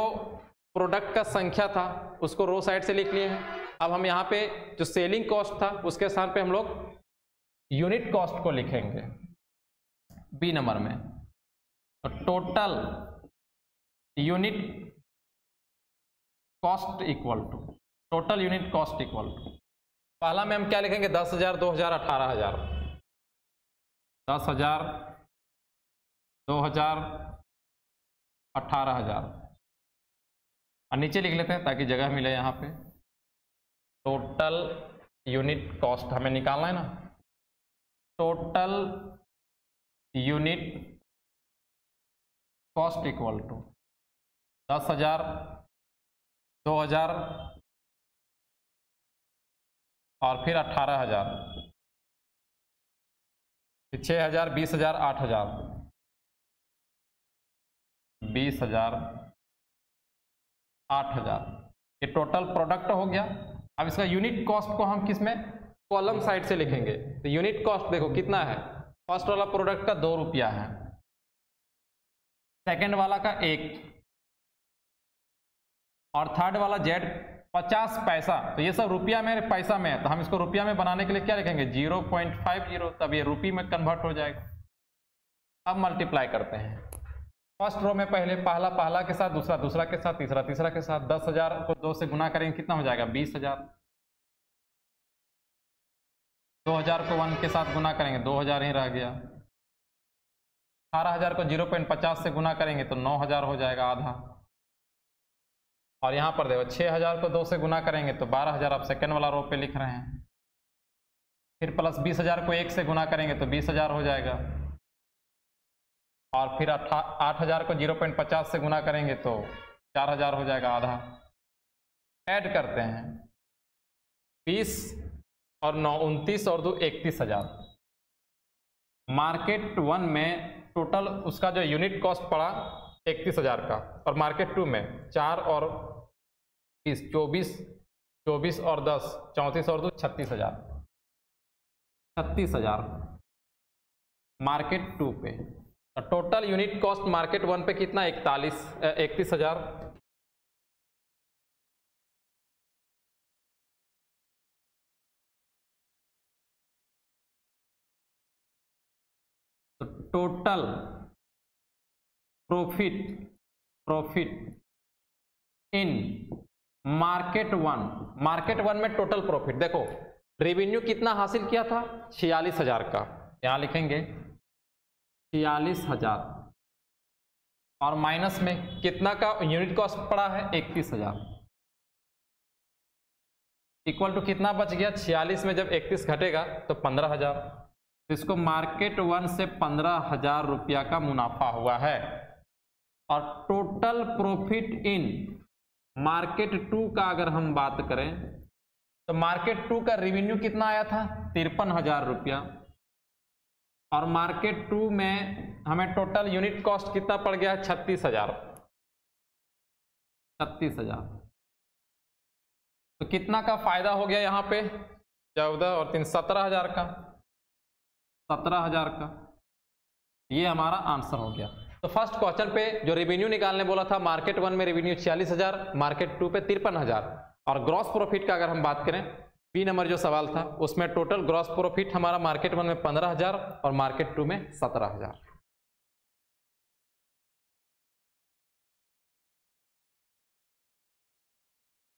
प्रोडक्ट का संख्या था उसको रो साइड से लिख लिए हैं। अब हम यहाँ पे जो सेलिंग कॉस्ट था उसके स्थान पे हम लोग यूनिट कॉस्ट को लिखेंगे बी नंबर में। तो total unit cost equal to पहला में हम क्या लिखेंगे? 10,000 2,000 18,000। 10,000 2,000 18,000 और नीचे लिख लेते हैं ताकि जगह मिले यहाँ पे। टोटल यूनिट कॉस्ट हमें निकालना है ना। Total unit cost equal to 10,000 2,000 और फिर 18,000, 6,000 20,000 8,000, 20,000 8,000। ये टोटल प्रोडक्ट हो गया। अब इसका यूनिट कॉस्ट को हम किस में? कॉलम साइड से लिखेंगे। तो यूनिट कॉस्ट देखो कितना है? फर्स्ट वाला प्रोडक्ट का 2 रुपया है, सेकंड वाला का 1 और थर्ड वाला जेड 50 पैसा। तो ये सब रुपया में पैसा में है, तो हम इसको रुपया में बनाने के लिए क्या लिखेंगे? 0.50। तब ये रुपये में कन्वर्ट हो जाएगा। अब मल्टीप्लाई करते हैं। फर्स्ट रो में पहले पहला के साथ, दूसरा के साथ, तीसरा के साथ। 10,000 को 2 से गुना करेंगे कितना हो जाएगा? 20,000। 2,000 को 1 के साथ गुना करेंगे 2,000 ही रह गया। 18,000 को 0.50 से गुना करेंगे तो 9,000 हो जाएगा, आधा। और यहाँ पर देखो 6,000 को 2 से गुना करेंगे तो 12,000। आप सेकेंड वाला रो पे लिख रहे हैं। फिर प्लस 20,000 को 1 से गुना करेंगे तो 20,000 हो जाएगा। और फिर 8,000 को 0.50 से गुना करेंगे तो 4,000 हो जाएगा, आधा। ऐड करते हैं 20 और 9 29 और 2 31,000। मार्केट 1 में टोटल उसका जो यूनिट कॉस्ट पड़ा 31,000 का, और मार्केट 2 में 4 और 20 24 और 10 34 और 2 36,000। 36,000 मार्केट 2 पे। तो टोटल यूनिट कॉस्ट मार्केट 1 पे कितना? 31,000। तो टोटल प्रॉफिट इन मार्केट 1 में टोटल प्रॉफिट देखो, रेवेन्यू कितना हासिल किया था? 46,000 का। यहां लिखेंगे 46,000 और माइनस में कितना का यूनिट कॉस्ट पड़ा है? 31,000 इक्वल टू कितना बच गया? 46 में जब 31 घटेगा तो 15,000। तो इसको मार्केट 1 से 15,000 रुपया का मुनाफा हुआ है। और टोटल प्रॉफिट इन मार्केट 2 का अगर हम बात करें तो मार्केट 2 का रेवेन्यू कितना आया था? 53,000 रुपया। और मार्केट 2 में हमें टोटल यूनिट कॉस्ट कितना पड़ गया है? 36,000। 36,000। तो कितना का फायदा हो गया यहाँ पे? 14 और 3 17,000 का। 17,000 का ये हमारा आंसर हो गया। तो फर्स्ट क्वेश्चन पे जो रेवेन्यू निकालने बोला था, मार्केट 1 में रेवेन्यू 46,000, मार्केट 2 पे 53,000। और ग्रॉस प्रॉफिट का अगर हम बात करें, बी नंबर जो सवाल था उसमें टोटल ग्रॉस प्रॉफिट हमारा मार्केट 1 में 15,000 और मार्केट 2 में 17,000।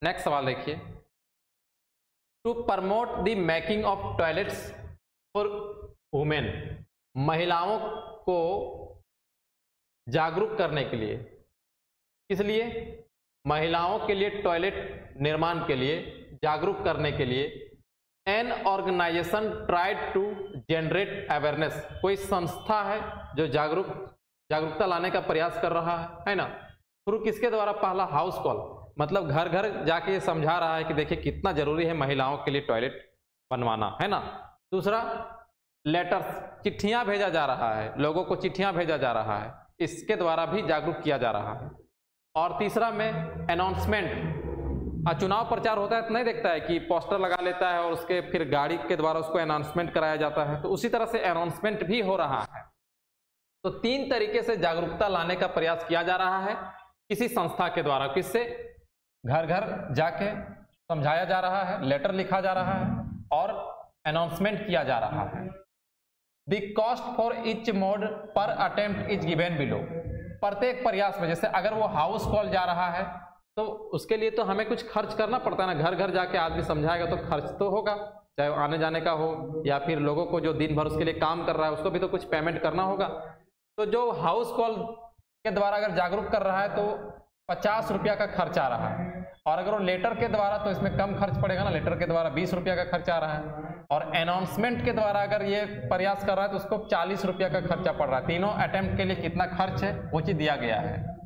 नेक्स्ट सवाल देखिए, to promote the making of toilets for women, महिलाओं को जागरूक करने के लिए, किस लिए? महिलाओं के लिए टॉयलेट निर्माण के लिए जागरूक करने के लिए an organisation tried to generate awareness, कोई संस्था है जो जागरूकता लाने का प्रयास कर रहा है ना? थ्रू किसके द्वारा? पहला हाउस कॉल, मतलब घर घर जाके ये समझा रहा है कि देखिए कितना जरूरी है महिलाओं के लिए टॉयलेट बनवाना, है ना? दूसरा लेटर्स, चिट्ठियां भेजा जा रहा है, लोगों को चिट्ठियां भेजा जा रहा है, इसके द्वारा भी जागरूक किया जा रहा है। और तीसरा में अनाउंसमेंट, चुनाव प्रचार होता है तो नहीं देखता है कि पोस्टर लगा लेता है और उसके फिर गाड़ी के द्वारा उसको अनाउंसमेंट कराया जाता है, तो उसी तरह से अनाउंसमेंट भी हो रहा है। तो 3 तरीके से जागरूकता लाने का प्रयास किया जा रहा है किसी संस्था के द्वारा। किससे? घर घर जाके समझाया जा रहा है, लेटर लिखा जा रहा है और अनाउंसमेंट किया जा रहा है। The cost for each mode पर अटेम्प्ट इज गिवन बिलो, प्रत्येक प्रयास में, जैसे अगर वो हाउस कॉल जा रहा है तो उसके लिए तो हमें कुछ खर्च करना पड़ता है ना, घर घर जाके आदमी समझाएगा तो खर्च तो होगा, चाहे आने जाने का हो या फिर लोगों को जो दिन भर उसके लिए काम कर रहा है उसको भी तो कुछ पेमेंट करना होगा। तो जो हाउस कॉल के द्वारा अगर जागरूक कर रहा है तो 50 रुपया का खर्च आ रहा है, और अगर वो लेटर के द्वारा तो इसमें कम खर्च पड़ेगा ना, लेटर के द्वारा 20 रुपया का खर्च आ रहा है, और अनाउंसमेंट के द्वारा अगर ये प्रयास कर रहा है तो उसको 40 रुपया का खर्चा पड़ रहा है। तीनों अटेम्प्ट के लिए कितना खर्च है वो चीज दिया गया है।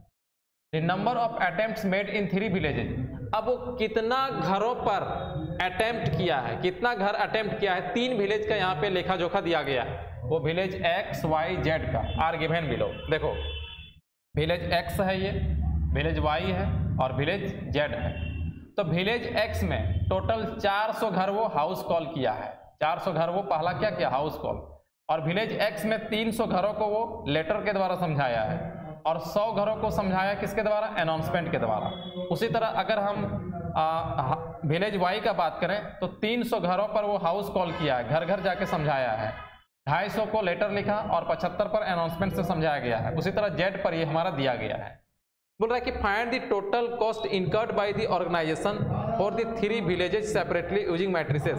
The number of attempts made in 3 villages, अब वो कितना घरों पर अटेम्प्ट किया है, कितना घर अटेम्प्ट किया है, 3 विलेज का यहाँ पे लेखा जोखा दिया गया है। वो विलेज एक्स वाई जेड का आर गिवन बिलो। देखो विलेज एक्स है, ये विलेज वाई है और विलेज जेड है। तो विलेज एक्स में टोटल 400 घर वो हाउस कॉल किया है, 400 घर वो पहला क्या किया? House call. और विलेज एक्स में 300 घरों को वो लेटर के द्वारा समझाया है और 100 घरों को समझाया किसके द्वारा? अनाउंसमेंट के द्वारा। उसी तरह अगर हम विलेज वाई का बात करें तो 300 घरों पर वो हाउस कॉल किया है, घर घर जाके समझाया है, 250 को लेटर लिखा और 75 पर अनाउंसमेंट से समझाया गया है। उसी तरह जेड पर ये हमारा दिया गया है। बोल रहा है कि find the total cost incurred by the organisation for the 3 villages separately using matrices.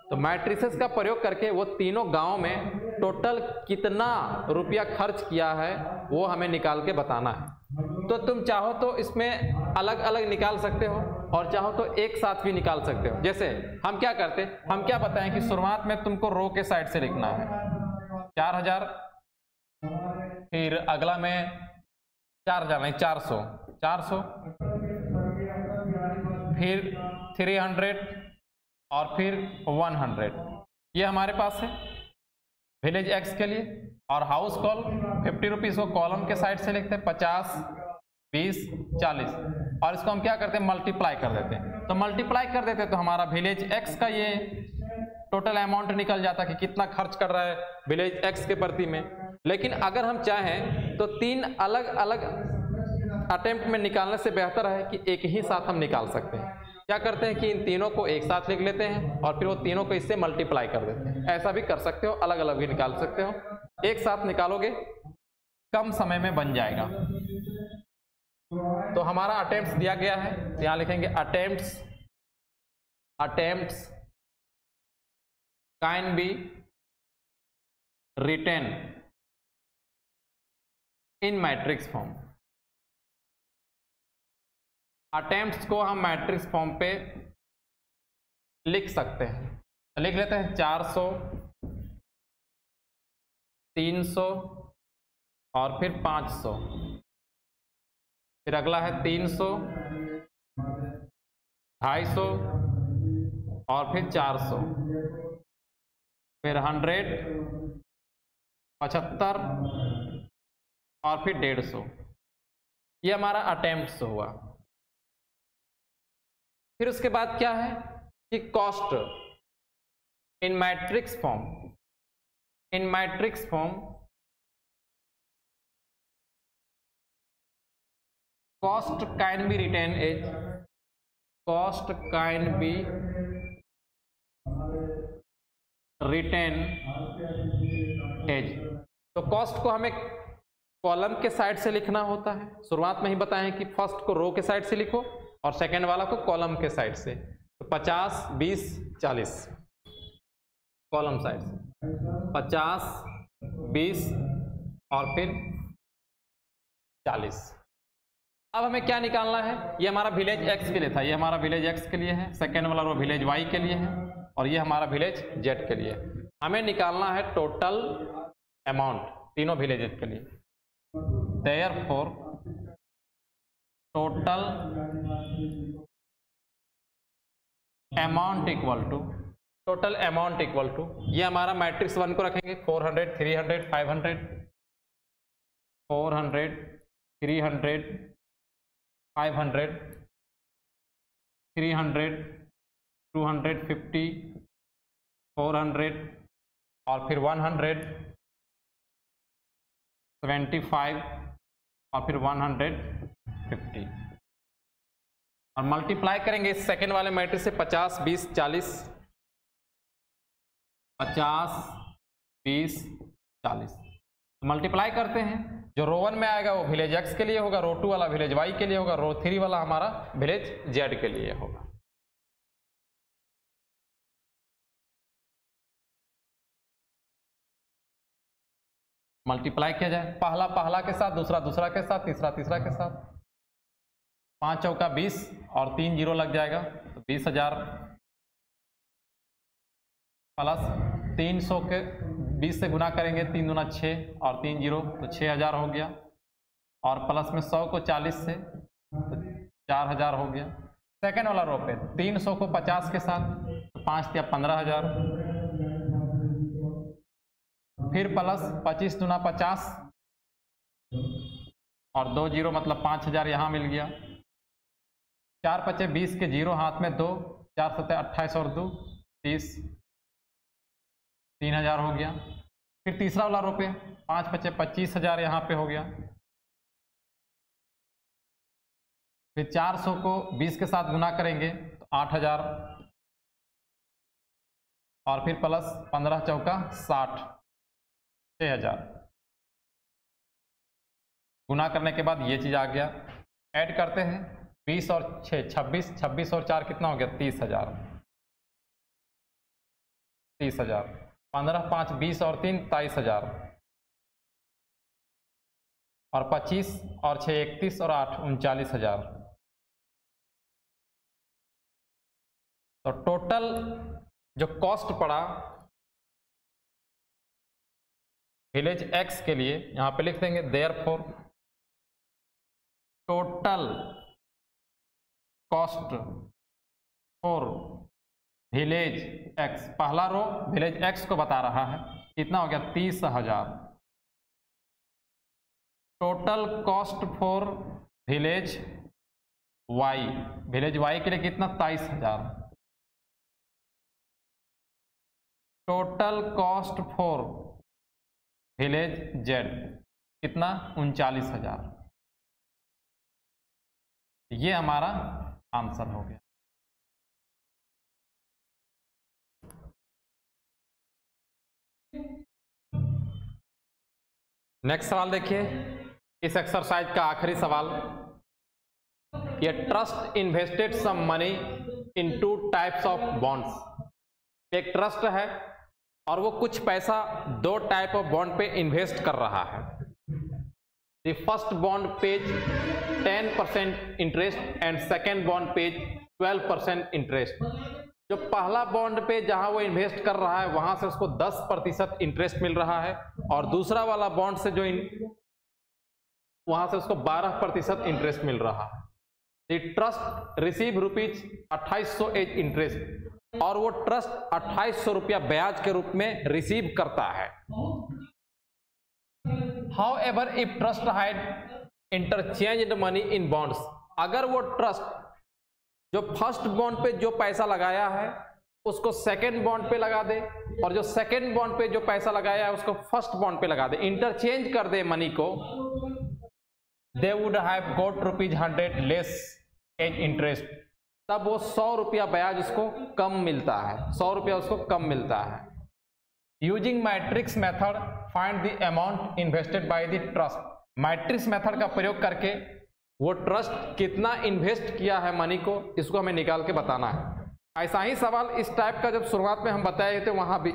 तो मैट्रिसेस का प्रयोग करके वो तीनों गांव में टोटल कितना रुपया खर्च किया है वो हमें निकाल के बताना है। तो तुम चाहो तो इसमें अलग अलग निकाल सकते हो और चाहो तो एक साथ भी निकाल सकते हो। जैसे हम क्या करते, हम क्या बताएं कि शुरुआत में तुमको रो के साइड से लिखना है 4000, फिर अगला में 4000 नहीं 400, फिर 300 और फिर 100। ये हमारे पास है विलेज एक्स के लिए। और हाउस कॉल 50 रुपीज को कॉलम के साइड से लिखते हैं, 50, 20, 40, और इसको हम क्या करते हैं? मल्टीप्लाई कर देते हैं। तो मल्टीप्लाई कर देते हैं तो हमारा विलेज एक्स का ये टोटल अमाउंट निकल जाता है कि कितना खर्च कर रहा है विलेज एक्स के प्रति में। लेकिन अगर हम चाहें तो 3 अलग अलग अटेम्प्ट में निकालने से बेहतर है कि एक ही साथ हम निकाल सकते हैं। क्या करते हैं कि इन तीनों को एक साथ लिख लेते हैं और फिर वो तीनों को इससे मल्टीप्लाई कर देते हैं। ऐसा भी कर सकते हो, अलग अलग भी निकाल सकते हो। एक साथ निकालोगे कम समय में बन जाएगा। तो हमारा अटेम्प्ट्स दिया गया है, तो यहां लिखेंगे attempts can be written in matrix form. Attempts को हम मैट्रिक्स फॉर्म पे लिख सकते हैं। लिख लेते हैं 400, 300 और फिर 500, फिर अगला है 300, 250 और फिर 400, फिर 100 75 और फिर 150। ये हमारा अटेम्प्ट हुआ। फिर उसके बाद क्या है कि cost in matrix form, in matrix form cost can be written as, cost can be written as, तो कॉस्ट को हमें कॉलम के साइड से लिखना होता है। शुरुआत में ही बताएं कि फर्स्ट को रो के साइड से लिखो और सेकंड वाला को कॉलम के साइड से। तो 50 20 40 कॉलम साइड से 50 20 और फिर 40। अब हमें क्या निकालना है, ये हमारा विलेज एक्स के लिए था, ये हमारा विलेज एक्स के लिए है, सेकेंड वाला रो विलेज वाई के लिए है और ये हमारा विलेज जेड के लिए। हमें निकालना है टोटल अमाउंट तीनों विलेजेस के लिए। Therefore total amount equal to, total amount equal to, ये हमारा मैट्रिक्स 1 को रखेंगे 400 300 500, 400 300 500 300 250 400 और फिर 100 75 और फिर 150 और मल्टीप्लाई करेंगे इस सेकेंड वाले मैट्रिक्स से 50 20 40, 50 20 40 मल्टीप्लाई करते हैं। जो रो 1 में आएगा वो विलेज एक्स के लिए होगा, रो 2 वाला विलेज वाई के लिए होगा, रो 3 वाला हमारा विलेज जेड के लिए होगा। मल्टीप्लाई किया जाए, पहला पहला के साथ, दूसरा दूसरा के साथ, तीसरा तीसरा के साथ। 5 चौका 20 और 3 जीरो लग जाएगा तो 20,000 प्लस 300 के 20 से गुना करेंगे, 3 दूना 6 और 3 जीरो तो 6,000 हो गया और प्लस में 100 को 40 से तो 4,000 हो गया। सेकेंड वाला रो पे 300 को 50 के साथ तो 5 या 15,000, फिर प्लस 25 दूना 50 और 2 जीरो मतलब 5,000 यहाँ मिल गया। 4 पचे 20 के जीरो हाथ में 2, 4 सत्ते 28 और 2 30, 3,000 हो गया। फिर तीसरा वाला रो पे 5 पचे 25,000 यहाँ पे हो गया। फिर 400 को 20 के साथ गुना करेंगे तो 8,000 और फिर प्लस 15 चौका 60 6,000। गुना करने के बाद ये चीज आ गया, ऐड करते हैं 20 और 6 26, 26 और 4 कितना हो गया 30,000, 30,000, 15 5 20 और 3 23,000 और 25 और 6 31 और 8 39,000। तो टोटल जो कॉस्ट पड़ा विलेज एक्स के लिए यहां पे लिख देंगे therefore total cost for village x, पहला रो विलेज एक्स को बता रहा है कितना हो गया 30,000। Total cost for village Y, village Y के लिए कितना 23,000। Total cost for village Z कितना 39,000। ये हमारा आंसर हो गया। नेक्स्ट सवाल देखिए, इस एक्सरसाइज का आखिरी सवाल। ये trust invested some money in 2 types of bonds. एक ट्रस्ट है और वो कुछ पैसा 2 टाइप ऑफ बॉन्ड पे इन्वेस्ट कर रहा है। The first bond pays 10% interest and second bond pays 12% interest. जो पहला बॉन्ड पे जहां वो इन्वेस्ट कर रहा है वहां से उसको 10% इंटरेस्ट मिल रहा है और दूसरा वाला बॉन्ड से जो वहां से उसको 12% इंटरेस्ट मिल रहा है। The trust receive rupees 2800 as interest और वो ट्रस्ट 2800 रुपया ब्याज के रूप में रिसीव करता है। How ever if trust had interchanged money in bonds, अगर वो ट्रस्ट जो फर्स्ट बॉन्ड पे जो पैसा लगाया है उसको सेकेंड बॉन्ड पे लगा दे, और जो सेकेंड बॉन्ड पे जो पैसा लगाया है उसको फर्स्ट बॉन्ड पे लगा दे, इंटरचेंज कर दे मनी को, they would have got ₹100 less as interest, तब वो 100 रुपया ब्याज उसको कम मिलता है, 100 रुपया उसको कम मिलता है। Using matrix method find the amount invested by the trust, matrix method का प्रयोग करके वो ट्रस्ट कितना इन्वेस्ट किया है मनी को, इसको हमें निकाल के बताना है। ऐसा ही सवाल इस टाइप का जब शुरुआत में हम बताए थे वहां भी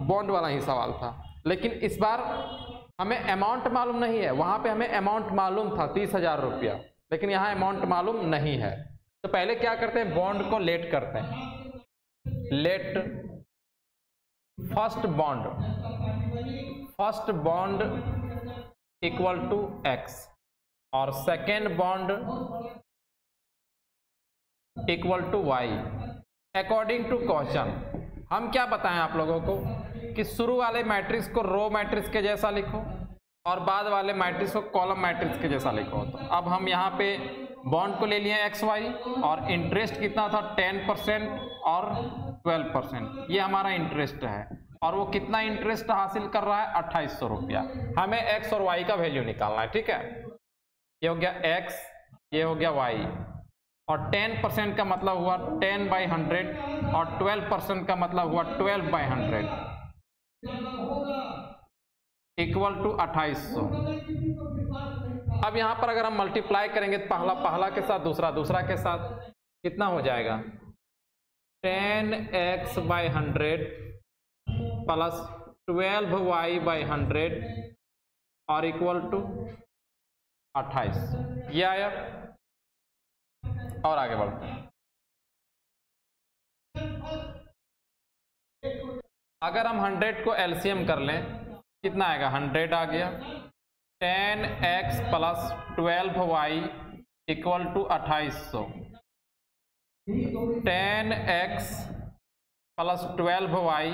बॉन्ड वाला ही सवाल था, लेकिन इस बार हमें अमाउंट मालूम नहीं है, वहां पे हमें अमाउंट मालूम था 30,000 रुपया, लेकिन यहाँ अमाउंट मालूम नहीं है। तो पहले क्या करते हैं, बॉन्ड को लेट करते हैं, let first bond equal to x और second bond equal to y according to question. हम क्या बताएं आप लोगों को कि शुरू वाले मैट्रिक्स को रो मैट्रिक्स के जैसा लिखो और बाद वाले मैट्रिक्स को कॉलम मैट्रिक्स के जैसा लिखो। तो अब हम यहाँ पे बॉन्ड को ले लिए XY और इंटरेस्ट कितना था 10% और 12%, ये हमारा इंटरेस्ट है, और वो कितना इंटरेस्ट हासिल कर रहा है 2800 रुपया। हमें x और y का वैल्यू निकालना है, ठीक है। ये हो गया x, ये हो गया y, और 10% का मतलब हुआ 10/100 और 12% का मतलब हुआ 12/100 इक्वल टू 2800। अब यहां पर अगर हम मल्टीप्लाई करेंगे तो पहला के साथ दूसरा के साथ कितना हो जाएगा, 10x/100 प्लस 12y/100 और इक्वल टू 28, ये आया। और आगे बढ़ते हैं, अगर हम 100 को एलसीएम कर लें कितना आएगा, 100 आ गया, 10x plus 12y equal to 2800, 10x plus 12y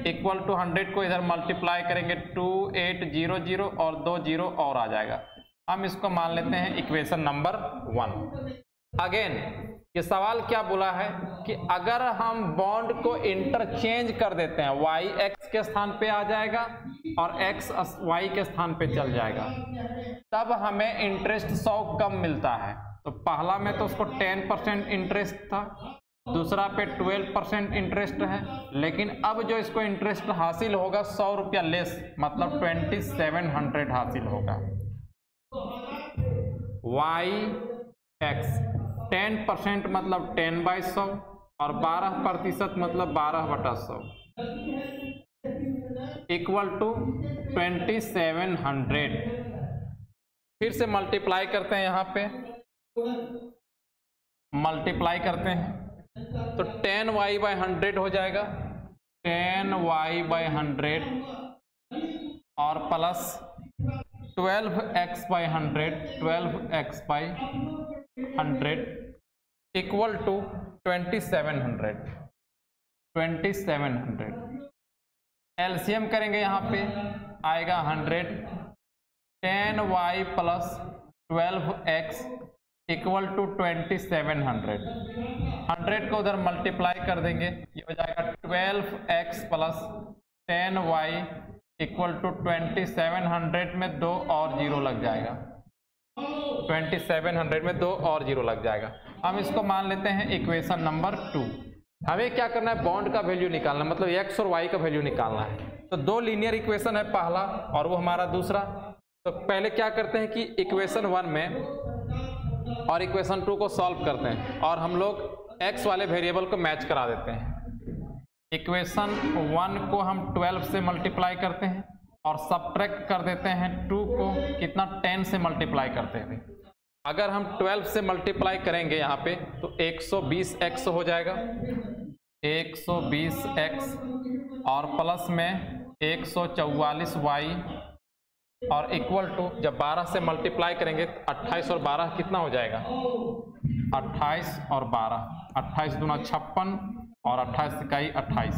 equal to 100 को इधर मल्टीप्लाई करेंगे 2800 और 2 जीरो और आ जाएगा। हम इसको मान लेते हैं इक्वेशन नंबर 1। अगेन ये सवाल क्या बोला है कि अगर हम बॉन्ड को इंटरचेंज कर देते हैं, y x के स्थान पे आ जाएगा और x y के स्थान पे चल जाएगा, तब हमें इंटरेस्ट 100 कम मिलता है। तो पहला में तो उसको 10% इंटरेस्ट था, दूसरा पे 12% इंटरेस्ट है, लेकिन अब जो इसको इंटरेस्ट हासिल होगा 100 रुपया लेस, मतलब 2700 हासिल होगा। y x 10% मतलब 10/100 और 12% मतलब 12/100 इक्वल टू 2700। फिर से मल्टीप्लाई करते हैं, यहाँ पे मल्टीप्लाई करते हैं तो 10y/100 हो जाएगा, 10y/100 और plus 12x/100 equal to 2700। LCM करेंगे, यहाँ पे आएगा 100, 10y plus 12x equal to 2700। 100 को उधर मल्टीप्लाई कर देंगे, ये हो जाएगा 12x plus 10y equal to 2700 में 2 और 0 लग जाएगा, 2700 में 2 और 0 लग जाएगा। हम इसको मान लेते हैं इक्वेशन नंबर 2। हमें क्या करना है, बॉन्ड का वैल्यू निकालना, मतलब x और y का वैल्यू निकालना है। तो 2 लीनियर इक्वेशन है, पहला और वो हमारा दूसरा। तो पहले क्या करते हैं कि इक्वेशन 1 में और इक्वेशन 2 को सॉल्व करते हैं और हम लोग x वाले वेरिएबल को मैच करा देते हैं। इक्वेशन 1 को हम 12 से मल्टीप्लाई करते हैं और सब्ट्रैक्ट कर देते हैं 2 को, कितना 10 से मल्टीप्लाई करते हैं। अगर हम 12 से मल्टीप्लाई करेंगे यहाँ पे तो 120x हो जाएगा, 120x और प्लस में 144y और इक्वल टू, जब 12 से मल्टीप्लाई करेंगे तो 28 और 12 कितना हो जाएगा, 28 और 12, 28 दूना 56 और 28 इकाई 28,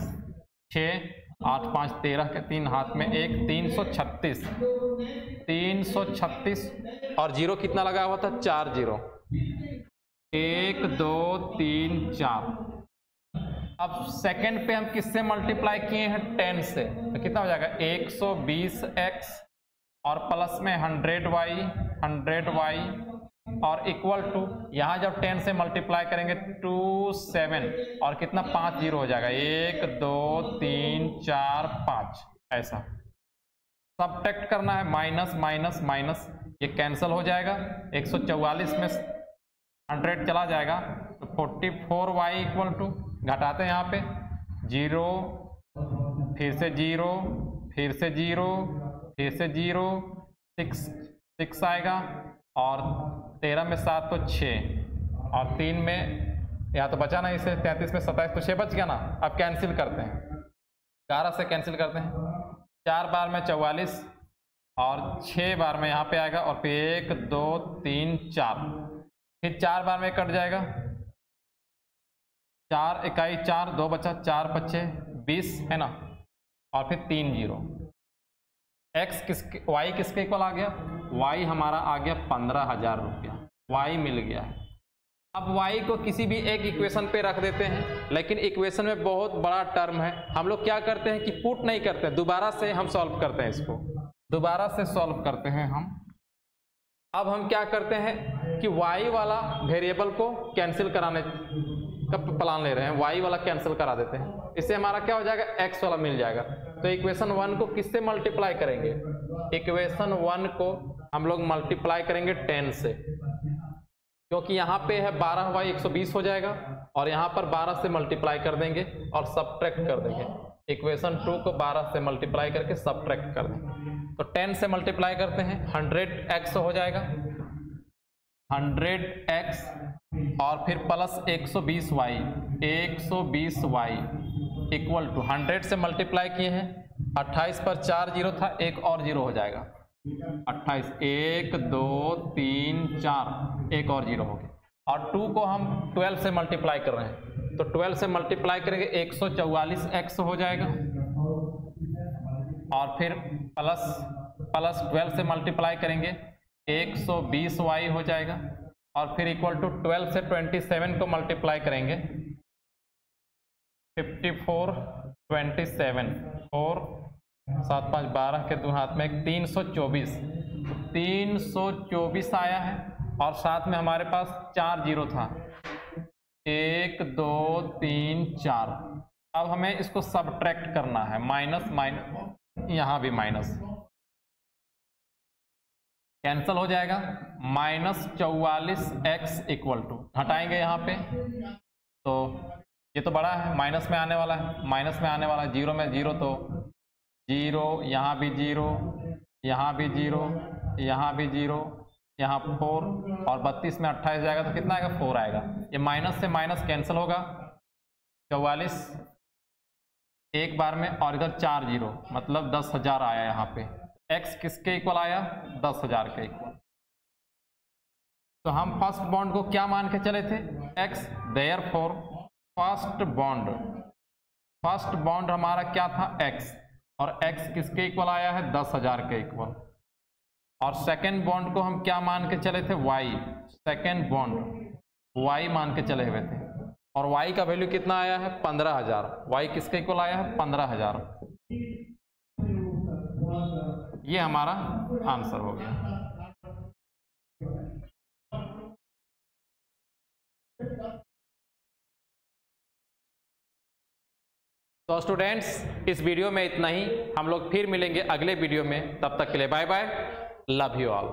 6 8 5 13 के 3 हाथ में 1, 336, 336 और जीरो कितना लगा हुआ था? 4 जीरो, 1 2 3 4। अब सेकंड पे हम किससे मल्टीप्लाई किए हैं? 10 से, तो कितना हो जाएगा? 120x और प्लस में 100y, 100y और इक्वल टू, यहां जब 10 से मल्टीप्लाई करेंगे 27 और कितना? 5 जीरो हो जाएगा, 1 2 3 4 5। ऐसा सबट्रैक्ट करना है, माइनस माइनस माइनस, ये कैंसिल हो जाएगा। 144 में 100 चला जाएगा तो 44y इक्वल टू, घटाते हैं यहाँ पे 0, फिर से 0, फिर से 0, फिर से 0, 6 आएगा और 13 में 7 तो 6 और 3 में यहाँ तो बचा ना, इसे 33 में 27 तो 6 बच गया ना। अब कैंसिल करते हैं, 11 से कैंसिल करते हैं, 4 बार में 44 और 6 बार में यहाँ पे आएगा और फिर 1 2 3 4, फिर 4 बार में कट जाएगा, 4 इकाई 4, 2 बचा, 4 बचे 20 है ना, और फिर 3 जीरो। x किसके, y किसके इक्वल आ गया? y हमारा आ गया 15,000 रुपया, y मिल गया है। अब y को किसी भी एक इक्वेशन पे रख देते हैं, लेकिन इक्वेशन में बहुत बड़ा टर्म है, हम लोग क्या करते हैं कि पुट नहीं करते, दोबारा से हम सॉल्व करते हैं, इसको दोबारा से सॉल्व करते हैं हम। अब हम क्या करते हैं कि y वाला वेरिएबल को कैंसिल कराने का प्लान ले रहे हैं, y वाला कैंसिल करा देते हैं, इससे हमारा क्या हो जाएगा? x वाला मिल जाएगा। तो इक्वेशन 1 को किससे मल्टीप्लाई करेंगे? इक्वेशन 1 को हम लोग मल्टीप्लाई करेंगे 10 से, क्योंकि यहाँ पे है 12y 120 हो जाएगा और यहाँ पर 12 से मल्टीप्लाई कर देंगे और सब्ट्रैक्ट कर देंगे। इक्वेशन 2 को 12 से मल्टीप्लाई करके सब्ट्रैक्ट कर देंगे, तो 10 से मल्टीप्लाई करते हैं 100x हो जाएगा, 100x और फिर plus 120y, 120y equal to 100 से मल्टीप्लाई किए हैं, 28 पर 4 जीरो था, एक और जीरो हो जाएगा, 28, 1 2 3 4, एक और जीरो हो गया। और 2 को हम 12 से मल्टीप्लाई कर रहे हैं, तो 12 से मल्टीप्लाई करेंगे 144x हो जाएगा और फिर प्लस 12 से मल्टीप्लाई करेंगे 120y हो जाएगा और फिर इक्वल टू 12 से 27 को मल्टीप्लाई करेंगे 54, 27, 4 7 5 12 के 2 हाथ में 324, 324 आया है और साथ में हमारे पास 4 जीरो था, 1 2 3 4। अब हमें इसको सब्ट्रैक्ट करना है, माइनस माइनस, यहाँ भी माइनस कैंसल हो जाएगा, -44x इक्वल टू, हटाएंगे यहाँ पे तो ये तो बड़ा है, माइनस में आने वाला है, माइनस में आने वाला है, जीरो में जीरो तो जीरो, यहाँ भी जीरो, यहाँ भी जीरो, यहाँ भी जीरो, यहाँ 4 और 32 में 28 जाएगा तो कितना आएगा? 4 आएगा। ये माइनस से माइनस कैंसिल होगा, 44 एक बार में और इधर 4 जीरो, मतलब 10,000 आया यहाँ पे। x किसके इक्वल आया? 10,000 के इक्वल। तो हम फर्स्ट बॉन्ड को क्या मान के चले थे? x, देयरफॉर फर्स्ट बॉन्ड हमारा क्या था? x, और x किसके इक्वल आया है? 10,000 के इक्वल। और सेकेंड बॉन्ड को हम क्या मान के चले थे? y, सेकेंड बॉन्ड y मान के चले हुए थे और y का वैल्यू कितना आया है? 15,000। y किसके इक्वल आया है? 15,000। ये हमारा आंसर हो गया। तो स्टूडेंट्स, इस वीडियो में इतना ही, हम लोग फिर मिलेंगे अगले वीडियो में, तब तक के लिए bye bye, love you all.